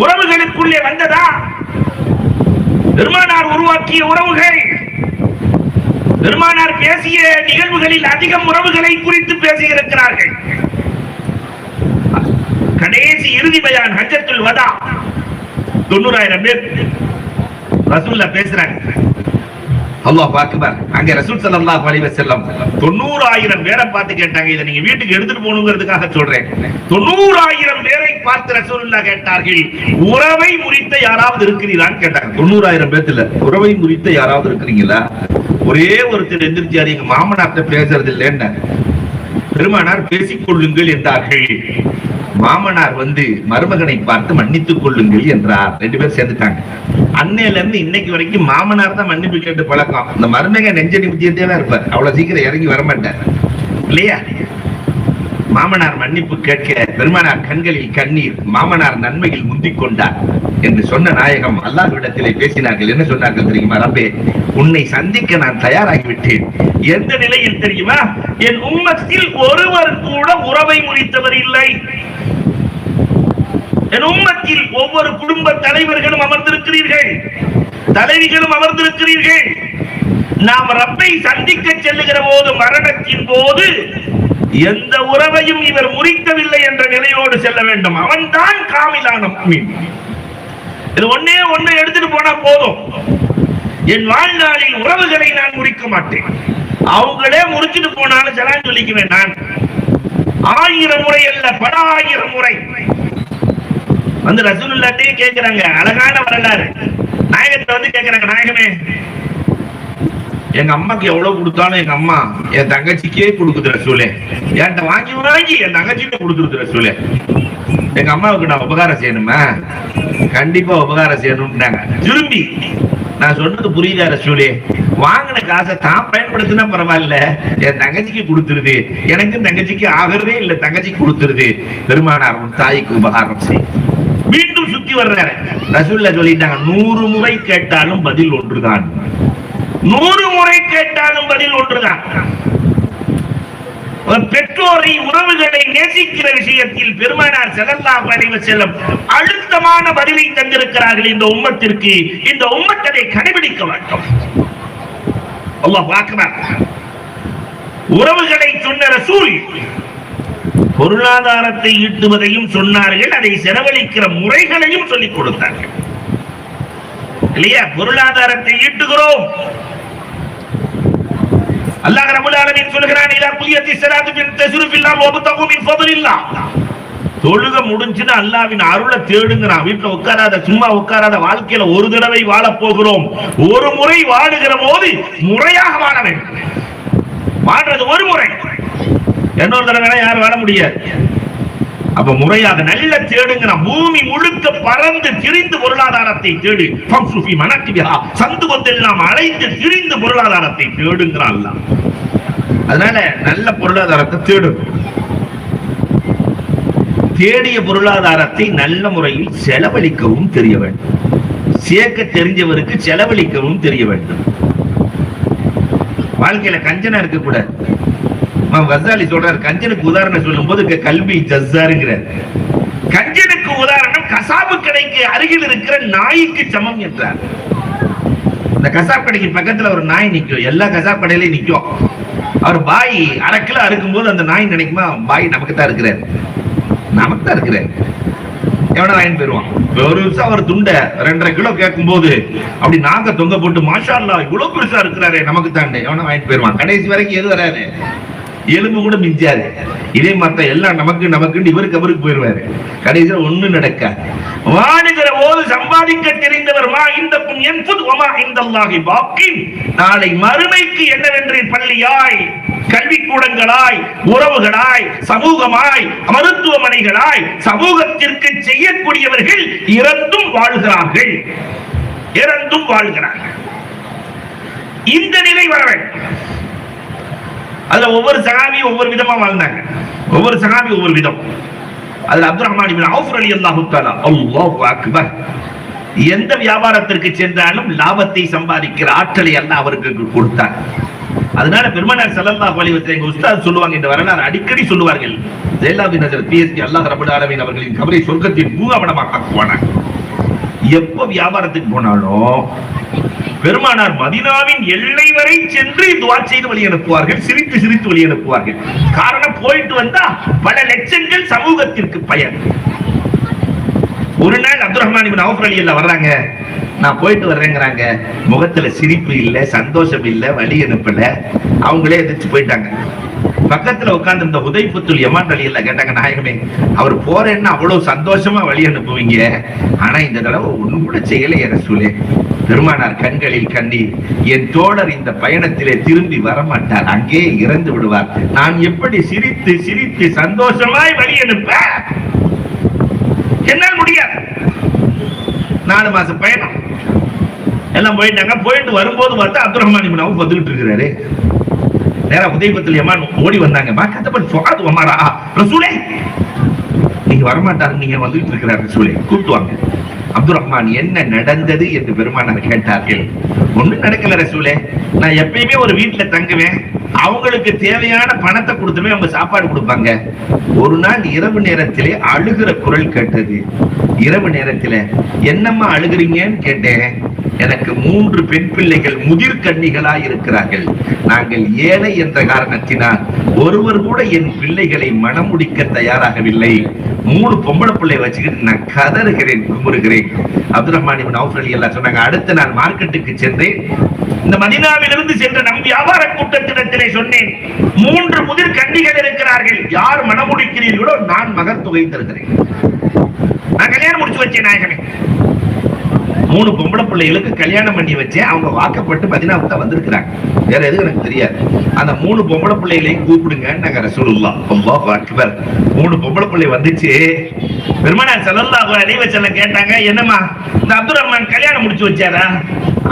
Speaker 1: உறவுகளுக்குள்ளே வந்ததா? பெருமானார் உருவாக்கிய உறவுகள், பெருமானார் பேசிய நிகழ்வுகளில் அதிகம் உறவுகளை குறித்து பேசியிருக்கிறார்கள். கடைசி இறுதி பயான் ஹஜ்ஜத்துல் வதா, 90,000 பேர் ரசூலுல்லாஹ் பேசுறாங்க. அல்லாஹ் அக்பர். அங்க ரசூல் ஸல்லல்லாஹு அலைஹி வஸல்லம் 90,000 பேரை பார்த்து கேட்டாங்க. இதை நீங்க வீட்டுக்கு எடுத்துட்டு போகணுங்கிறதுக்காக சொல்றேன். 90,000 பேரை பார்த்து ரசூலுல்லாஹ் கேட்டார்கள், உறவை முறித்த யாராவது இருக்கிறீரான்னு கேட்டாங்க. 90,000 பேத்துல உறவை முறித்த யாராவது இருக்கிறீங்களா? ஒரே ஒருத்தர் எந்திரிச்சாரு, எங்க மாமனார்ட்ட பேசுறது இல்லைன்னு. பெருமானார் பேசிக் கொள்ளுங்கள் என்றார்கள். மாமனார் வந்து மருமகனை பார்த்து மன்னித்துக் கொள்ளுங்கள் என்றார். 2 பேர் சேர்ந்துட்டாங்க. அன்னையில இருந்து இன்னைக்கு வரைக்கும் மாமனார் தான் மன்னிப்பு கேட்டு பழக்கம். இந்த மருமகன் நெஞ்சடி முத்தியத்தே தான் இருப்பார், அவ்வளவு சீக்கிரம் இறங்கி வரமாட்டார் இல்லையா? மாமனார் மன்னிப்பு கேட்க பெருமானார் கண்களில் கண்ணீர், மாமனார் நன்மையில் முந்திக் கொண்டார் என்று சொன்ன நாயகம் அல்லாஹ்விடத்திலே பேசினார்கள். என்ன சொன்னார்கள் தெரியுமா? ரப்பே, உன்னை சந்திக்க நான் தயாராகிவிட்டேன். எந்த நிலையில் தெரியுமா? என் உம்மத்தில் ஒருவர் கூட உறவை முறித்தவர் இல்லை. என் உம்மத்தில் ஒவ்வொரு குடும்ப தலைவர்களும் அமர்ந்திருக்கிறீர்கள். தலைவிகளும் அமர்ந்திருக்கிறீர்கள். நாம் ரப்பை சந்திக்க செல்லுகிற போது, மரணத்தின் போது எந்த உறவையும் இவர் முறிக்கவில்லை என்ற நிலையோடு செல்ல வேண்டும். அவன்தான் காமிலான முஃமின். இது ஒன்னே ஒண்ணு எடுத்துட்டு போனா போதும். என் வாழ்நாளில் உறவுகளை நான் முறிக்க மாட்டேன். அவங்களே முறிச்சுட்டு போனாலும் சலான் சொல்லிக்குவேன். நான் 1000 முறை அல்ல, பல 1000 முறை வந்து ரசூலுல்லாஹ்ட்டே கேக்குறாங்க. அழகான வரலாறு. நாயகத்தை வந்து கேக்குறாங்க, நாயகமே எங்க அம்மாக்கு எவ்வளவு கொடுத்தாலும் எங்க அம்மா என் தங்கச்சிக்கே கொடுக்குது ரசூலே. என்கிட்ட வாங்கி வாங்கி என் தங்கச்சிக்கே கொடுக்குறது ரசூலே. எங்க அம்மாவுக்கு நான் உபகாரம் செய்யணுமா? கண்டிப்பா உபகாரம் செய்யணும்னாங்க. திரும்பி நான் சொன்னது புரியுதா ரசூலே? வாங்கின காசை தான் பயன்படுத்தினா பரவாயில்ல, என் தங்கச்சிக்கு கொடுத்துருது. எனக்கும் தங்கச்சிக்கு ஆகிறதே இல்லை, தங்கச்சிக்கு கொடுத்துருது. பெருமானார் தாய்க்கு உபகாரம் செய். மீண்டும் சுத்தி வர்றாரு. ரசூலுல்லாஹ் சொல்லிட்டாங்க, 100 முறை கேட்டாலும் பதில் ஒன்றுதான். 100 முறை கேட்டாலும் பதில் ஒன்றுதான். பெற்றோரை, உறவுகளை நேசிக்கிற விஷயத்தில் பெருமானார் ஸல்லல்லாஹு அலைஹி வஸல்லம் அழுத்தமான பதிலை தந்திருக்கிறார்கள். இந்த உம்மத்திற்கு, இந்த உம்மத்தை கடைபிடிக்க வேண்டும். அல்லாஹ் அக்பர். உறவுகளை சொன்ன ரசூல் பொருளாதாரத்தை ஈட்டுவதையும் சொன்னார்கள், அதை செலவழிக்கிற முறைகளையும் சொல்லிக் கொடுத்தார்கள். இல்லையா? பொருளாதாரத்தை ஈட்டுகிறோம். அல்லாஹ் ரப்பல் ஆலமீன் சொல்கிறான், இதா குலியத்தி ஸலாத்து ஃபன்தஸிரு ஃபில்லாஹ் வப்தகு மின் ஃபضலில்லாஹ். தொழுக முடிஞ்சுனா அல்லாஹ்வின் அருளை தேடுங்கறான். வீட்ல உட்காராத, சும்மா உட்காராத. வாழ்க்கையில ஒரு தடவை வாழ போகிறோம். ஒரு முறை வாழுகிற போது முறையாக வாழ வேண்டும். வாழ்றது ஒரு முறை, இன்னொரு தடவை யாரும் வாழ முடியாது. அப்ப முறையாக நல்ல தேடுங்கிற. பூமி முழுக்க பறந்து திரிந்து பொருளாதாரத்தை தேடு. சந்து கொந்தெல்லாம் அழைத்து திரிந்து பொருளாதாரத்தை தேடுங்கிறான். அதனால நல்ல பொருளாதாரத்தை தேடும். தேடிய பொருளாதாரத்தை நல்ல முறையில் செலவழிக்கவும் தெரிய வேண்டும். சேர்க்க தெரிஞ்சவருக்கு செலவழிக்கவும் தெரிய வேண்டும். வாழ்க்கையில கஞ்சனா இருக்க கூடாது. கசாலி சொல்றார், கஞ்சனுக்கு உதாரணம் சொல்லும் போது கல்வி ஜஸ்ஸாருங்கிறார். கஞ்சனுக்கு உதாரணம் கசாப்பு கடைக்கு அருகில் இருக்கிற நாய்க்கு சமம் என்றார். இந்த கசாப் கடைக்கு பக்கத்துல ஒரு நாய் நிக்கும். எல்லா கசாப் கடையிலையும் நிக்கும். அவர் பாய் 1/2 கிலோ அறுக்கும் போது அந்த நாய் நினைக்குமா, பாய் நமக்கு தான் இருக்கிறார், நமக்கு தான் இருக்கிறார். எவனா வாங்கி போயிருவான். ஒரு வருஷம் அவர் துண்டை 2.5 கிலோ கேட்கும் போது அப்படி நாக்க தொங்க போட்டு, மாஷா அல்லாஹ் இவ்வளவு பெருசா இருக்கிறாரு, நமக்கு தான் எவனா வாங்கி போயிருவான். கடைசி வரைக்கும் எது வராது, எலும்பு கூட மிஞ்சாது. இதே மாதிரி எல்லாம் நமக்கு நமக்கு இவருக்கு அவருக்கு போயிருவாரு. கடைசியில் ஒண்ணு நடக்க. வாழுகிற போது சம்பாதிக்க தெரிந்தவர் நாளை மறுமைக்கு என்னவென்று பள்ளியாய், கல்விக்கூடங்களாய், உறவுகளாய், சமூகமாய், மருத்துவமனைகளாய் சமூகத்திற்கு செய்யக்கூடியவர்கள் இறந்தும் வாழ்கிறார்கள். இறந்தும் வாழ்கிறார்கள். இந்த நிலை வர வேண்டும். அதுல ஒவ்வொரு சஹாபியும் ஒவ்வொரு விதமா வாழ்ந்தாங்க. ஒவ்வொரு சஹாபி ஒவ்வொரு விதம். அதுல அப்துல் ரஹ்மான் இப்னு அவுஃப் ரலியல்லாஹு தஆலா, அல்லாஹு அக்பர், எந்த வியாபாரத்திற்கு சென்றாலும் லாபத்தை சம்பாதிக்கிற ஆற்றலை அல்லாஹ் அவருக்கு கொடுத்தார். அதனால பெருமானார் ஸல்லல்லாஹு அலைஹி வஸல்லம் எங்க உஸ்தாத் சொல்லுவாங்க, இந்த வரலாறு அடிக்கடி சொல்லுவார்கள். ஜெயலலிதா நஜர் பிஎஸ்டி அல்லாஹ் ரப்பல் ஆலமீன் அவர்களின் கபரை சொர்க்கத்தின் பூங்காவனமாக ஆக்குவானார். எப்ப வியாபாரத்துக்கு போனாலும் பெருமானார் மதீனாவின் எல்லை வரை சென்று துஆ செய்து வழி அனுப்புவார்கள், சிரித்து சிரித்து வழி அனுப்புவார்கள். காரணம், போயிட்டு வந்தா பல லட்சங்கள் சமூகத்திற்கு பயன். ஒரு நாள் அப்துல் ரஹ்மான் இப்னு அவுஃப் ரலியல்லாஹு வர்றாங்க. நான் போயிட்டு வர்றேங்கிறாங்க. முகத்துல சிரிப்பு இல்ல, சந்தோஷம் இல்ல, வழி அனுப்பல. அவங்களே எதிர்த்து போயிட்டாங்க. பக்கத்துல உட்கார்ந்து இந்த ஹுதைஃபத்துல் யமான் ரலியல்லாஹு கேட்டாங்க, நாயகமே அவர் போறேன்னா அவ்வளவு சந்தோஷமா வழி அனுப்புவீங்க, ஆனா இந்த தடவை ஒண்ணும் கூட செய்யலையே ரசூலே. பெருமானார் கண்களில் கண்ணீர். என் தோழர் இந்த பயணத்திலே திரும்பி வரமாட்டார், அங்கே இறந்து விடுவார். நான் எப்படி சிரித்து சிரித்து சந்தோஷமாய் வழி அனுப்ப? என்னால் முடியாது. 4 மாசம் பயணம் எல்லாம் போயிட்டாங்க. போயிட்டு வரும்போது பார்த்தா அப்துல் ரஹ்மான் இப்னு அவுஃப் வந்துட்டு இருக்கிறாரு. நேரா ஹுதைஃபத்துல் யமான் ஓடி வந்தாங்க. மா கதபல் ஃபுஆத் வமரா ரசூலே, நீங்க வரமாட்டாரு, நீங்க வந்துட்டு இருக்கிறார் ரசூலே, கூப்பிட்டு வாங்க. அப்துல் ரஹ்மான், என்ன நடந்தது என்று பெருமானார் கேட்டார்கள். ஒண்ணும் நடக்கல ரசூலே, நான் எப்பயுமே ஒரு வீட்டுல தங்குவேன், அவங்களுக்கு தேவையான பணத்தை கொடுத்துமே அவங்க சாப்பாடு கொடுப்பாங்க. ஒரு நாள் இரவு நேரத்திலே அழுகிற குரல் கேட்டது. இரவு நேரத்துல என்னம்மா அழுகுறீங்கன்னு கேட்டேன். எனக்கு 3 பெண் பிள்ளைகள் முதிர் கன்னிகளாய் இருக்கிறார்கள். நாங்கள் ஏழை என்ற காரணத்தினால் ஒருவர் கூட என் பிள்ளைகளை மணமுடிக்க தயாராகவில்லை. 3 பொம்பளை பிள்ளை வச்சுக்கிட்டு நான் கதறுகிறேன், குமுறுகிறேன். அப்துல் ரஹ்மான் இப்னு அவுஃப் ரலியல்லாஹு சொன்னாங்க, அடுத்து நான் மார்க்கெட்டுக்கு சென்றேன். இந்த மதீனாவிலிருந்து சென்ற நம் வியாபார கூட்டத்திடத்திலே சொன்னேன், 3 முதிர் கன்னிகள் இருக்கிறார்கள், யார் மணமுடிக்கிறீர்களோ நான் மகன் தொகை தருகிறேன். நான் கல்யாணம் முடிச்சு வச்சேன் நாயகமே. 3 பொம்பளை பிள்ளைகளுக்கு கல்யாணம் பண்ணி வச்சேன். அவங்க வாக்கப்பட்டு மதீனாவுக்கு தான் வந்திருக்கிறாங்க. வேற எதுவும் எனக்கு தெரியாது. அந்த 3 பொம்பளை பிள்ளைகளையும் கூப்பிடுங்க நாங்க ரசூலுல்லாஹ் அல்லாஹு அக்பர். 3 பொம்பளை பிள்ளை வந்துச்சு. பெருமானார் ஸல்லல்லாஹு அலைஹி வஸல்லம் கேட்டாங்க, என்னம்மா இந்த அப்துல் ரஹ்மான் கல்யாணம் முடிச்சு வச்சாரா?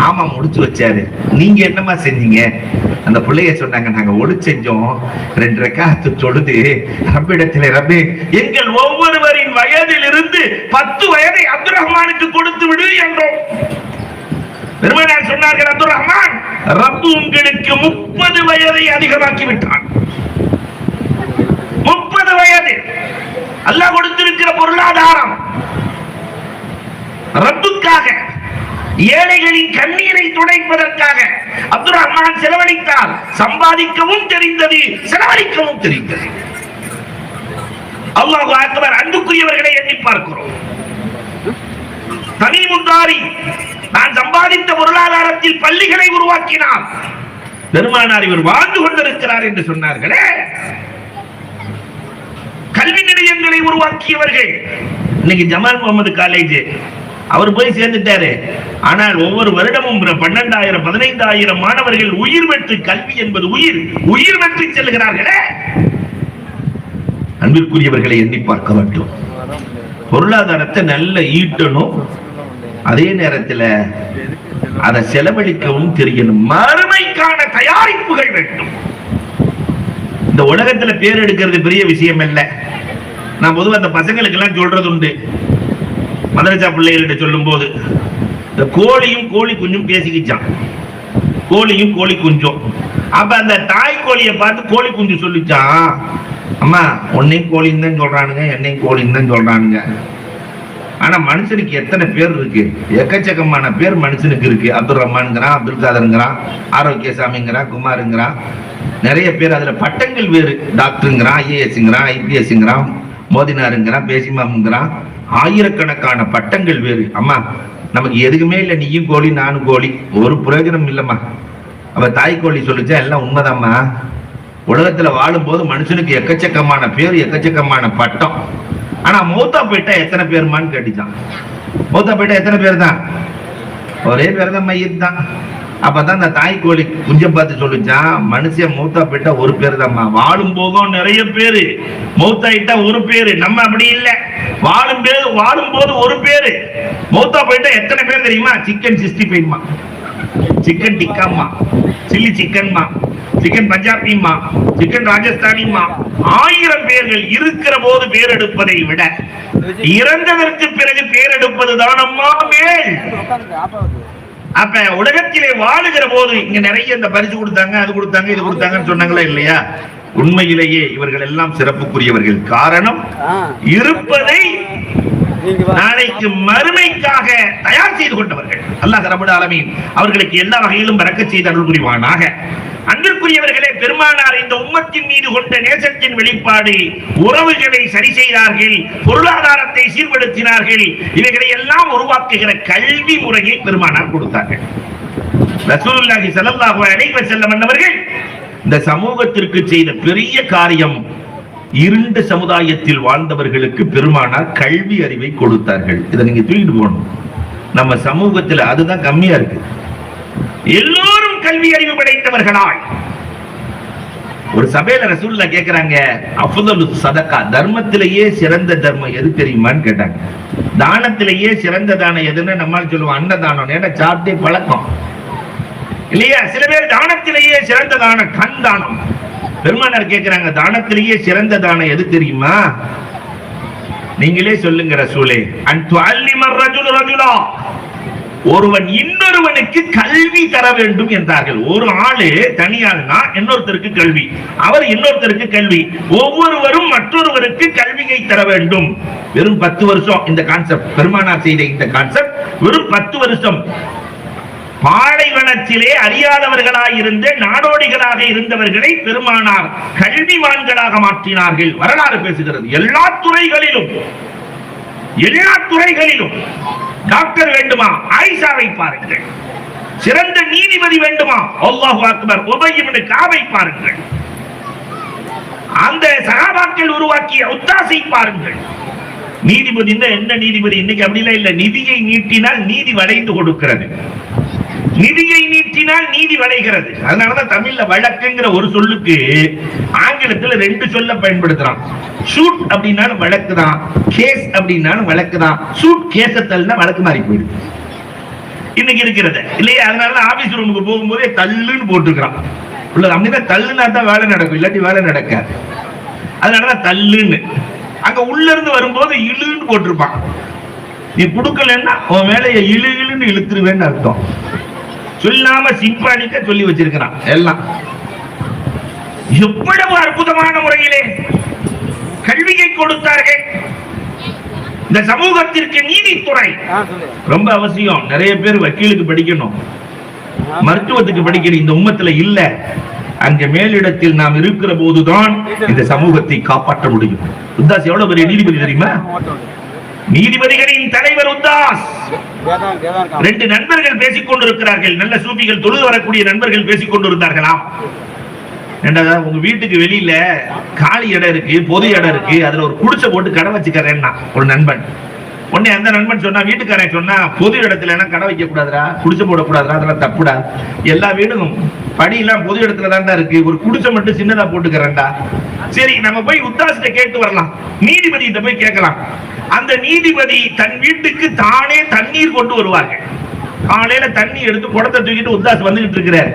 Speaker 1: ஆமா முடிச்சு வச்சாரு. நீங்க என்னம்மா செஞ்சீங்க? அந்த பிள்ளைய சொன்னாங்க, நாங்க ஒளி செஞ்சோம், 2 ரக்காத்து தொழுது ரப்பிடத்திலே, ரப்பே எங்கள் ஒவ்வொருவரின் வயதில் இருந்து 10 வயதை அப்துல் ரஹ்மானுக்கு கொடுத்து விடு என்றோம். பெருமானார் சொன்னார்கள், அப்துல் ரஹ்மான் ரப்பு உங்களுக்கு 30 வயதை அதிகமாக்கி விட்டான். 30 வயது அல்லாஹ் கொடுத்திருக்கிற பொருளாதாரம் ரப்புக்காக, ஏழைகளின் கண்ணீரை துடைப்பதற்காக அப்துல் ரஹ்மான் செலவழித்தார். சம்பாதிக்கவும் தெரிந்தது, செலவழிக்கவும் தெரிந்தது. அல்லாஹு அக்பர். அன்புக்குரியவர்களை எண்ணி பார்க்கிறோம். தமீமுத்தாரி நான் சம்பாதித்த பொருளாதாரத்தில் பள்ளிகளை உருவாக்கினார். பெருமானார் இவர் வாழ்ந்து கொண்டிருக்கிறார் என்று சொன்னார்களே. கல்வி நிலையங்களை உருவாக்கியவர்கள். இன்னைக்கு ஜமால் முகமது காலேஜ் அவர் போய் சேர்ந்துட்டாரு. ஆனால் ஒவ்வொரு வருடமும் 12,000 15,000 மாணவர்கள் உயிர் பெற்று, கல்வி என்பது உயிர் பெற்று செல்கிறார்களே. அன்பிற்குரியவர்களை எண்ணி பார்க்க வேண்டும். பொருளாதாரத்தை நல்ல ஈட்டணும், அதே நேரத்தில் அதை செலவழிக்கவும் தெரியணும். மறுமைக்கான தயாரிப்புகள் வேண்டும். இந்த உலகத்துல பேர் எடுக்கிறது பெரிய விஷயம் இல்லை. நான் பொதுவாக அந்த பசங்களுக்கு எல்லாம் சொல்றது உண்டு. மதரசா பிள்ளைகள்கிட்ட சொல்லும் போது, இந்த கோழியும் கோழி குஞ்சும் பேசிக்கிச்சான். கோழியும் கோழி குஞ்சும். அப்ப அந்த தாய் கோழியை பார்த்து கோழி குஞ்சு சொல்லிச்சான், அம்மா உன்னையும் கோழின்னு தான் சொல்றானுங்க, என்னையும் கோழின்னு தான் சொல்றானுங்க. ஆனா மனுஷனுக்கு எத்தனை பேர் இருக்கு? எக்கச்சக்கமான பேர் மனுஷனுக்கு இருக்கு. அப்துல் ரஹ்மான்ங்கிறான், அப்துல் காதருங்கிறான், ஆரோக்கியசாமிங்கிறான், குமாருங்கிறான், நிறைய பேர். அதுல பட்டங்கள் வேறு. டாக்டருங்கிறான், ஐஏஎஸ்ங்கிறான், ஐபிஎஸ்ங்கிறான், மோதினாருங்கிறான், பேசிமாமுங்கிறான், ஆயிரக்கணக்கான பட்டங்கள் வேறு. அம்மா நமக்கு எதுக்குமே இல்லை, நீயும் கோழி நானும் கோழி, ஒரு பிரயோஜனம் இல்லம்மா. அவ தாய் கோழி சொல்லிச்சா எல்லாம் உண்மைதாம்மா. உலகத்துல வாழும் போது மனுஷனுக்கு எக்கச்சக்கமான பேர், எக்கச்சக்கமான பட்டம். ஆனா மூத்தா போயிட்டா எத்தனை பேருமான்னு கேட்டுச்சான். மூத்தா போயிட்டா எத்தனை பேர் தான்? ஒரே பேர் தான், மையத் தான். அப்பதான் அந்த தாய் கோழி குஞ்ச பார்த்து சொல்லிச்சான், மனுஷன் மூத்தா போயிட்டா ஒரு பேர் தான்மா. வாழும் போதும் நிறைய பேரு, மூத்தாயிட்டா ஒரு பேரு. நம்ம அப்படி இல்லை, வாழும் போது ஒரு பேரு, மூத்தா போயிட்டா எத்தனை பேர் தெரியுமா? சிக்கன் 65மா, சிக்கன் டிக்காமா, சில்லி சிக்கன்மா, சிக்கன் பஞ்சாபிமா, சிக்கன் ராஜஸ்தானிமா, 1000 பேர்கள். இருக்கிற போது பேர் எடுப்பதை விட இறந்ததற்கு பிறகு பேர் எடுப்பதுதான் அம்மா மேல். அப்ப உலகத்திலே வாழுகிற போது இங்க நிறைய இந்த பரிசு கொடுத்தாங்க, அது கொடுத்தாங்க, இது கொடுத்தாங்கன்னு சொன்னாங்களா இல்லையா? உண்மையிலேயே இவர்கள் எல்லாம் சிறப்புக்குரியவர்கள். காரணம், இருப்பதை நாளைக்கு மறுமைக்காக தயார் செய்து கொண்டவர்கள். அல்லாஹ் ரப்பல் ஆலமீன் அவர்களுக்கு எல்லா வகையிலும் பரக்கத் செய்து அருள் புரிவானாக. அன்பிற்குரியவர்களே, பெருமானார் இந்த உம்மத்தின் மீது கொண்ட நேசத்தின் வெளிப்பாடு, உறவுகளை சரி செய்தார்கள், பொருளாதாரத்தை சீர்படுத்தினார்கள். இவைகளை எல்லாம் உருவாக்குகிற கல்வி முறையை பெருமானார் கொடுத்தார்கள். ரசூலுல்லாஹி ஸல்லல்லாஹு அலைஹி வஸல்லம் அவர்கள் இந்த சமூகத்திற்கு செய்த பெரிய காரியம், இருண்ட சமுதாயத்தில் வாழ்ந்தவர்களுக்கு பெருமானார் கல்வி அறிவை கொடுத்தார்கள். இதை நீங்க தூக்கிட்டு போகணும். நம்ம சமூகத்தில் அதுதான் கம்மியா இருக்கு. எல்லோரும் கல்வி அறிவு படைத்தவர்களாய் ஒரு சபையில ரசூலுல்லாஹ் கேக்குறாங்க, அஃதலு சதகா, தர்மத்திலேயே சிறந்த தர்மம் எது தெரியுமான்னு கேட்டாங்க. தானத்திலேயே சிறந்த தானம் எதுன்னு நம்மால் சொல்லுவோம் அன்னதானம். ஏன்னா சாப்பிட்டே பழக்கம் இல்லையா? சில பேர் தானத்திலேயே சிறந்த தானம் கண் தானம். பெருமானார் கேட்கிறாங்க, தானத்திலேயே சிறந்த தானம் எது தெரியுமா? நீங்களே சொல்லுங்க ரசூலே. ஒருவன் இன்னொருவனுக்கு கல்வி தர வேண்டும் என்றார்கள். ஒரு ஆளு தனியாள்னா இன்னொருத்தருக்கு கல்வி, அவர் இன்னொருத்தருக்கு கல்வி, ஒவ்வொருவரும் மற்றொருவருக்கு கல்வியை தர வேண்டும். வெறும் 10 வருஷம் இந்த கான்செப்ட், பெருமானார் செய்த இந்த கான்செப்ட் வெறும் 10 வருஷம். பாலைவனத்திலே அறியாதவர்களாக இருந்த நாடோடிகளாக இருந்தவர்களை பெருமானார் கல்விமான்களாக மாற்றினார்கள். வரலாறு பேசுகிறது. எல்லா துறைகளிலும் டாக்டர் வேண்டுமா, ஆயிஷாவை பாருங்கள். சிறந்த நீதிபதி வேண்டுமா, அல்லாஹு அக்பர், உபய் இப்னு கஅபை பாருங்கள். அந்த சஹாபாக்கள் உருவாக்கிய உத்தாஸை பாருங்கள். நீதிபதி என்ன நீதிபதி இன்னைக்கு அப்படிலாம் இல்ல. நிதியை நீட்டினால் நீதி வளைந்து கொடுக்கிறது, நிதியை நீட்டினால் நீதி வளைகிறது. அதனாலதான் தமிழ்ல வழக்குங்கிற ஒரு சொல்லுக்கு ஆங்கிலத்துல 2 சொல்ல பயன்படுத்துறான். ஷூட் அப்படின்னாலும் வழக்கு தான், கேஸ் அப்படின்னாலும் வழக்கு தான். ஷூட் கேசத்தல்னா வழக்கு மாறி போயிடுது இன்னைக்கு இருக்கிறது இல்லையா? அதனால ஆபீஸ் ரூமுக்கு போகும்போதே தள்ளுன்னு போட்டுக்கிறான். அப்படிதான் தள்ளுனா தான் வேலை நடக்கும், இல்லாட்டி வேலை நடக்காது. அதனாலதான் தள்ளுன்னு. அங்க உள்ள இருந்து வரும்போது இழுன்னு போட்டிருப்பான். நீ கொடுக்கலன்னா உன் வேலையை இழுன்னு இழுத்துருவேன்னு அர்த்தம். சொல்லாம சிம்பானிக்க சொல்லி வச்சிருக்கிறான். எல்லாம் எவ்வளவு அற்புதமான முறையிலே கல்வியை கொடுத்தார்கள். இந்த சமூகத்திற்கு நீதித்துறை ரொம்ப அவசியம். நிறைய பேர் வக்கீலுக்கு படிக்கணும், மருத்துவத்துக்கு படிக்கணும். இந்த உம்மத்துல இல்ல. அங்க மேலிடத்தில் நாம் இருக்கிற போதுதான் இந்த சமூகத்தை காப்பாற்ற முடியும். உத்தாஸ் எவ்வளவு பெரிய நீதிபதி தெரியுமா? நீதிபதிகளின் தலைவர் உத்தாஸ். 2 நண்பர்கள் பேசிக் கொண்டிருக்கிறார்கள். நல்ல சூபிகள், தொழுது வரக்கூடிய நண்பர்கள் பேசிக் கொண்டிருந்தார்களாம். உங்க வீட்டுக்கு வெளியில காலி இடம் இருக்கு, பொது இடம் இருக்கு, அதுல ஒரு குடிசை போட்டு கடை வச்சுக்கிறேன்னா ஒரு நண்பன். உடனே அந்த நண்பன் சொன்னா, வீட்டுக்காரன் சொன்னா, பொது இடத்துல எல்லாம் கடை வைக்க கூடாதுரா, குடிசை போடக்கூடாதுரா, அதெல்லாம் தப்புடா. எல்லா வீடும் படியெல்லாம் பொது இடத்துல தான்டா இருக்கு, ஒரு குடிசை மட்டும் சின்னதா போட்டுக்கிறேன்டா. சரி, நம்ம போய் உத்தாசிட்ட கேட்டு வரலாம், நீதிபதி கிட்ட போய் கேட்கலாம். அந்த நீதிபதி தன் வீட்டுக்கு தானே தண்ணீர் கொண்டு வருவார்கள். காலையில தண்ணி எடுத்து குடத்தை தூக்கிட்டு உத்தாஸ் வந்துகிட்டு இருக்கிறார்.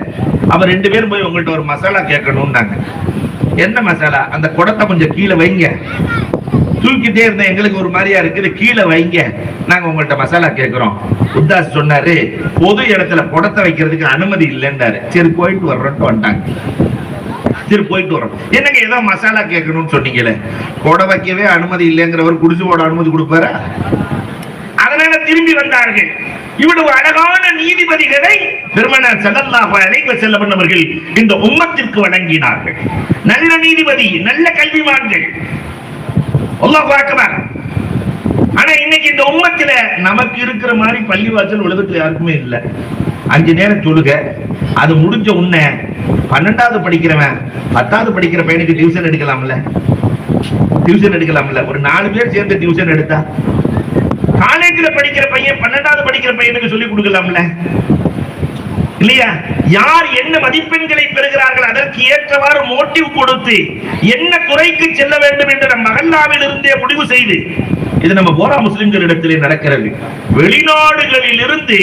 Speaker 1: அவர் 2 பேரும் போய் உங்கள்கிட்ட ஒரு மசாலா கேட்கணும்னாங்க. என்ன மசாலா? அந்த குடத்தை கொஞ்சம் கீழே வைங்க, தூக்கிட்டே இருந்தேன் எங்களுக்கு ஒரு மாதிரியா இருக்குது, கீழே வைங்க, நாங்க உங்கள்கிட்ட மசாலா கேட்கிறோம். உத்தாஸ் சொன்னாரு, பொது இடத்துல குடத்தை வைக்கிறதுக்கு அனுமதி இல்லைன்றாரு. சரி போயிட்டு வர்றோம்ட்டு வந்துட்டாங்க. சரி போயிட்டு வரோம். என்னங்க ஏதோ மசாலா கேட்கணும்னு சொன்னீங்களே, குடை வைக்கவே அனுமதி இல்லைங்கிறவர் குடிசை போட அனுமதி கொடுப்பாரா? அதனால திரும்பி வந்தார்கள். இவ்வளவு அழகான நீதிபதிகளை பெருமானார் ஸல்லல்லாஹு அலைஹி வஸல்லம் அவர்கள் இந்த உம்மத்திற்கு வழங்கினார்கள். நல்ல நீதிபதி, நல்ல கல்விமான்கள். அல்லாஹ் அக்பர். ஆனா இன்னைக்கு இந்த உம்மத்தில நமக்கு இருக்கிற மாதிரி பள்ளிவாசல் உலகத்துல யாருக்குமே இல்ல. 5 நேரம் தொழுக, அது முடிஞ்ச உடனே 12வது படிக்கிறவன் 10வது படிக்கிற பையனுக்கு டியூஷன் எடுக்கலாம்ல, ஒரு 4 பேர் சேர்ந்து டியூஷன் எடுத்தா, காலேஜ்ல படிக்கிற பையன் 12வது படிக்கிற பையனுக்கு சொல்லி கொடுக்கலாம்ல இல்லையா? யார் என்ன மதிப்பெண்களை பெறுகிறார்கள் அதற்கு ஏற்றவாறு மோட்டிவ் கொடுத்து என்ன துறைக்கு செல்ல வேண்டும் என்று நம் மகல்லாவில் இருந்தே முடிவு செய்து, இது நம்ம போரா முஸ்லிம்கள் இடத்திலே நடக்கிறது. வெளிநாடுகளில் இருந்து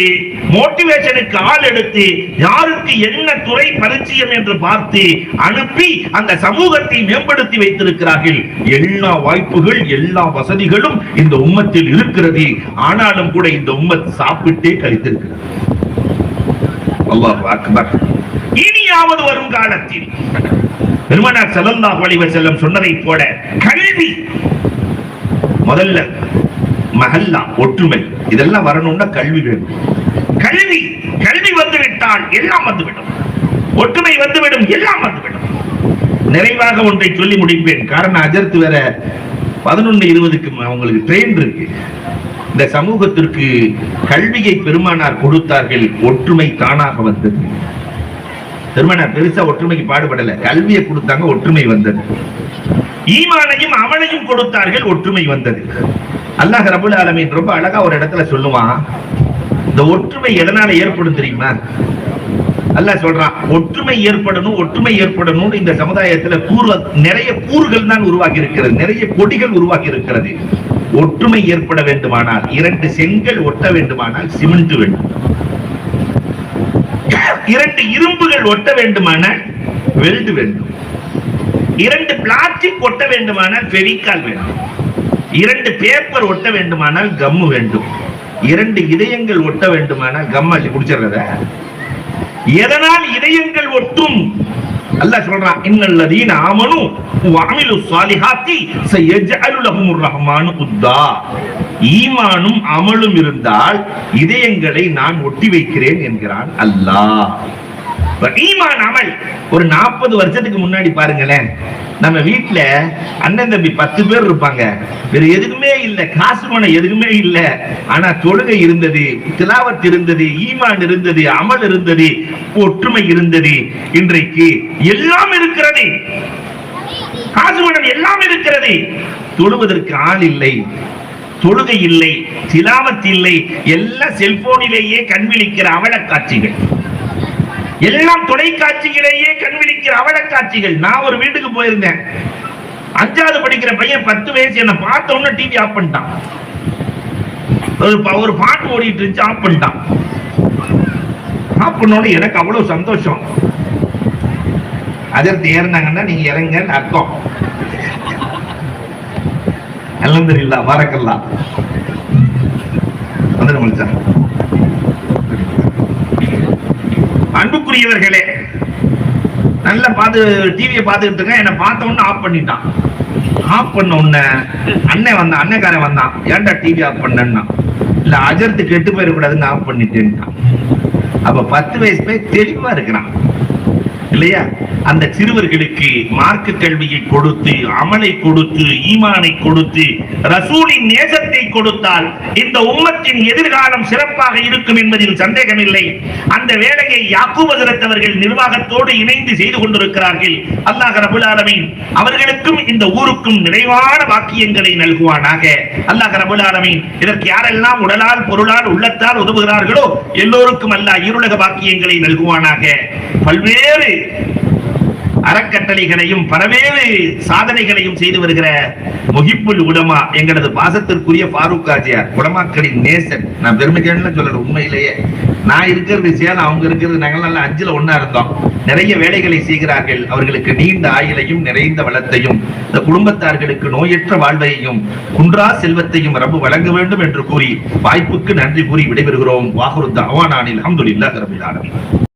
Speaker 1: மோட்டிவேஷனுக்கு ஆள் எடுத்து யாருக்கு என்ன துறை பரிச்சயம் என்று பார்த்து அனுப்பி அந்த சமூகத்தை மேம்படுத்தி வைத்திருக்கிறார்கள். எல்லா வாய்ப்புகள், எல்லா வசதிகளும் இந்த உம்மத்தில் இருக்கிறது. ஆனாலும் கூட இந்த உம்மத் சாப்பிட்டே கழித்திருக்கிறது. அல்லாஹ் அக்பர். இனியாவது வரும் காலத்தில் பெருமானார் ஸல்லல்லாஹு அலைஹி வஸல்லம் சொன்னதை போல கல்வி முதல்ல, மஹல்லா ஒற்றுமை, இதெல்லாம் வரணும்னா கல்வி வேணும். கல்வி வந்துவிட்டால் எல்லாம் வந்துவிடும், ஒற்றுமை வந்துவிடும், எல்லாம் வந்துவிடும். நிறைவாக ஒன்றை சொல்லி முடிப்பேன். காரணம் அஜர்த்து வேற 11:20க்கு உங்களுக்கு ட்ரெயின் இருக்கு. இந்த சமூகத்திற்கு கல்வியை பெருமானார் கொடுத்தார்கள், ஒற்றுமை தானாக வந்தது. பெருமானார் பெருசா ஒற்றுமைக்கு பாடுபடல, கல்வியை கொடுத்தாங்க, ஒற்றுமை வந்தது. ஈமானையும் அவனையும் கொடுத்தார்கள், ஒற்றுமை வந்தது. அல்லாஹ் ரப்பல் ஆலமீன் ரொம்ப அழகா ஒரு இடத்துல சொல்லுவான், இந்த ஒற்றுமை எதனால ஏற்படும் தெரியுமா? அல்லாஹ் சொல்றான், ஒற்றுமை ஏற்படணும். இந்த சமுதாயத்துல நிறைய கூறுகள் தான் உருவாகி இருக்கிறது, நிறைய கொடிகள் உருவாகி இருக்கிறது. ஒற்றுமை ஏற்பட வேண்டுமானால் 2 செங்கல் ஒட்ட வேண்டுமானால் சிமெண்ட் வேண்டும், 2 இரும்புகள் ஒட்ட வேண்டுமானால் வெல்டு வேண்டும், 2 பிளாஸ்டிக் ஒட்ட வேண்டுமானால் ஃபெவிகால் வேண்டும், 2 பேப்பர் ஒட்ட வேண்டுமானால் கம்மு வேண்டும், 2 இதயங்கள் ஒட்ட வேண்டுமானால் கம்மாசி குடிச்சிடுறத. எதனால் இதயங்கள் ஒட்டும்? அல்லாஹ் சொல்றான், இன்னல்லதீன ஆமனு வஅமிலு ஸாலிஹாத்தி சயஜஅலு லஹுமுர் ரஹ்மானு உத்தா. ஈமானும் அமலும் இருந்தால் இதயங்களை நான் ஒட்டி வைக்கிறேன் என்கிறான் அல்லாஹ். ஈமான் அமல் ஒரு 40 வருஷத்துக்கு முன்னாடி பாருங்களேன், நம்ம வீட்டுல அண்ணன் தம்பி 10 பேர் இருப்பாங்க, வேற எதுக்குமே இல்ல, காசு பணம் எதுக்குமே இல்ல, ஆனா தொழுகை இருந்தது, திலாவத் இருந்தது, ஈமான் இருந்தது, அமல் இருந்தது, ஒற்றுமை இருந்தது. இன்றைக்கு எல்லாம் இருக்கிறது, காசு பணம் எல்லாம் இருக்கிறது, தொழுவதற்கு ஆள் இல்லை, தொழுகை இல்லை, திலாவத் இல்லை, எல்லாம் செல்போனிலேயே கண்விழிக்கிற அவல காட்சிகள், எல்லாம் தொலைக்காட்சிகளையே கண்விழிக்கிற அவல காட்சிகள். நான் ஒரு வீட்டுக்கு போயிருந்தேன், 5வது படிக்கிற பையன் 10 வயசு, என்ன பார்த்த உடனே டிவி ஆஃப் பண்ணிட்டான். ஒரு பாட்டு ஓடிட்டு இருந்துச்சு, ஆஃப் பண்ணிட்டான். ஆஃப் பண்ணோட எனக்கு அவ்வளவு சந்தோஷம். அதற்கு ஏறினாங்கன்னா நீங்க இறங்கன்னு அர்த்தம். அல்ஹம்துலில்லாஹ், பாரக்கல்லாஹ். அன்புக்குரியவர்களே, நல்ல டிவியை பார்த்துக்கிட்டு இருக்க, என்ன பார்த்த உடனே ஆஃப் பண்ணிட்டான். ஆஃப் பண்ண உடனே அண்ணக்காரன் வந்தான், ஏன்டா டிவி ஆஃப் பண்ணா? இல்ல அஜர்த்து கெட்டு போயிடக்கூடாதுன்னு ஆஃப் பண்ணிட்டேன்ட்டான். அப்ப 10 வயசு போய் தெளிவா இருக்கிறான் இல்லையா? அந்த சிறுவர்களுக்கு மார்க்க கல்வியை கொடுத்து, அமலை கொடுத்து, ஈமானை கொடுத்து, ரசூலின் நேசத்தை கொடுத்தால் இந்த உம்மத்தின் எதிர்காலம் சிறப்பாக இருக்கும் என்பதில் சந்தேகமில்லை. அந்த வேலையை யாக்கூப் ஹஜ்ரத் அவர்கள் நிர்வாகத்தோடு இணைந்து செய்து கொண்டிருக்கிறார்கள். அல்லாஹ் ரப்பல் ஆலமீன் அவர்களுக்கும் இந்த ஊருக்கும் நிறைவான வாக்கியங்களை நல்குவானாக. அல்லாஹ் ரப்பல் ஆலமீன் இதற்கு யாரெல்லாம் உடலால், பொருளால், உள்ளத்தால் உதவுகிறார்களோ எல்லோருக்கும் அல்லாஹ் ஈருலக வாக்கியங்களை நல்குவானாக. பல்வேறு அறக்கட்டளைகளையும் பலவேறு சாதனைகளையும் செய்து வருகிற முஹிப்புல் உலமா, எங்களது பாசத்திற்குரிய ஃபாரூக் ஆஜியார், உலமாக்களின் நேசன். நான் பெருமைக்கான சொல்றேன், உண்மையிலேயே நான் இருக்கிறது சேலம், அவங்க இருக்கிறது நாங்கள் நல்லா 5ல 1 இருந்தோம். நிறைய வேலைகளை செய்கிறார்கள். அவர்களுக்கு நீண்ட ஆயுளையும் நிறைந்த வளத்தையும், இந்த குடும்பத்தார்களுக்கு நோயற்ற வாழ்வையும் குன்றா செல்வத்தையும் ரப்பு வழங்க வேண்டும் என்று கூறி வாய்ப்புக்கு நன்றி கூறி விடைபெறுகிறோம். வாஹுரு தஅவானா அல்ஹம்துலில்லாஹி ரப்பில் ஆலமீன்.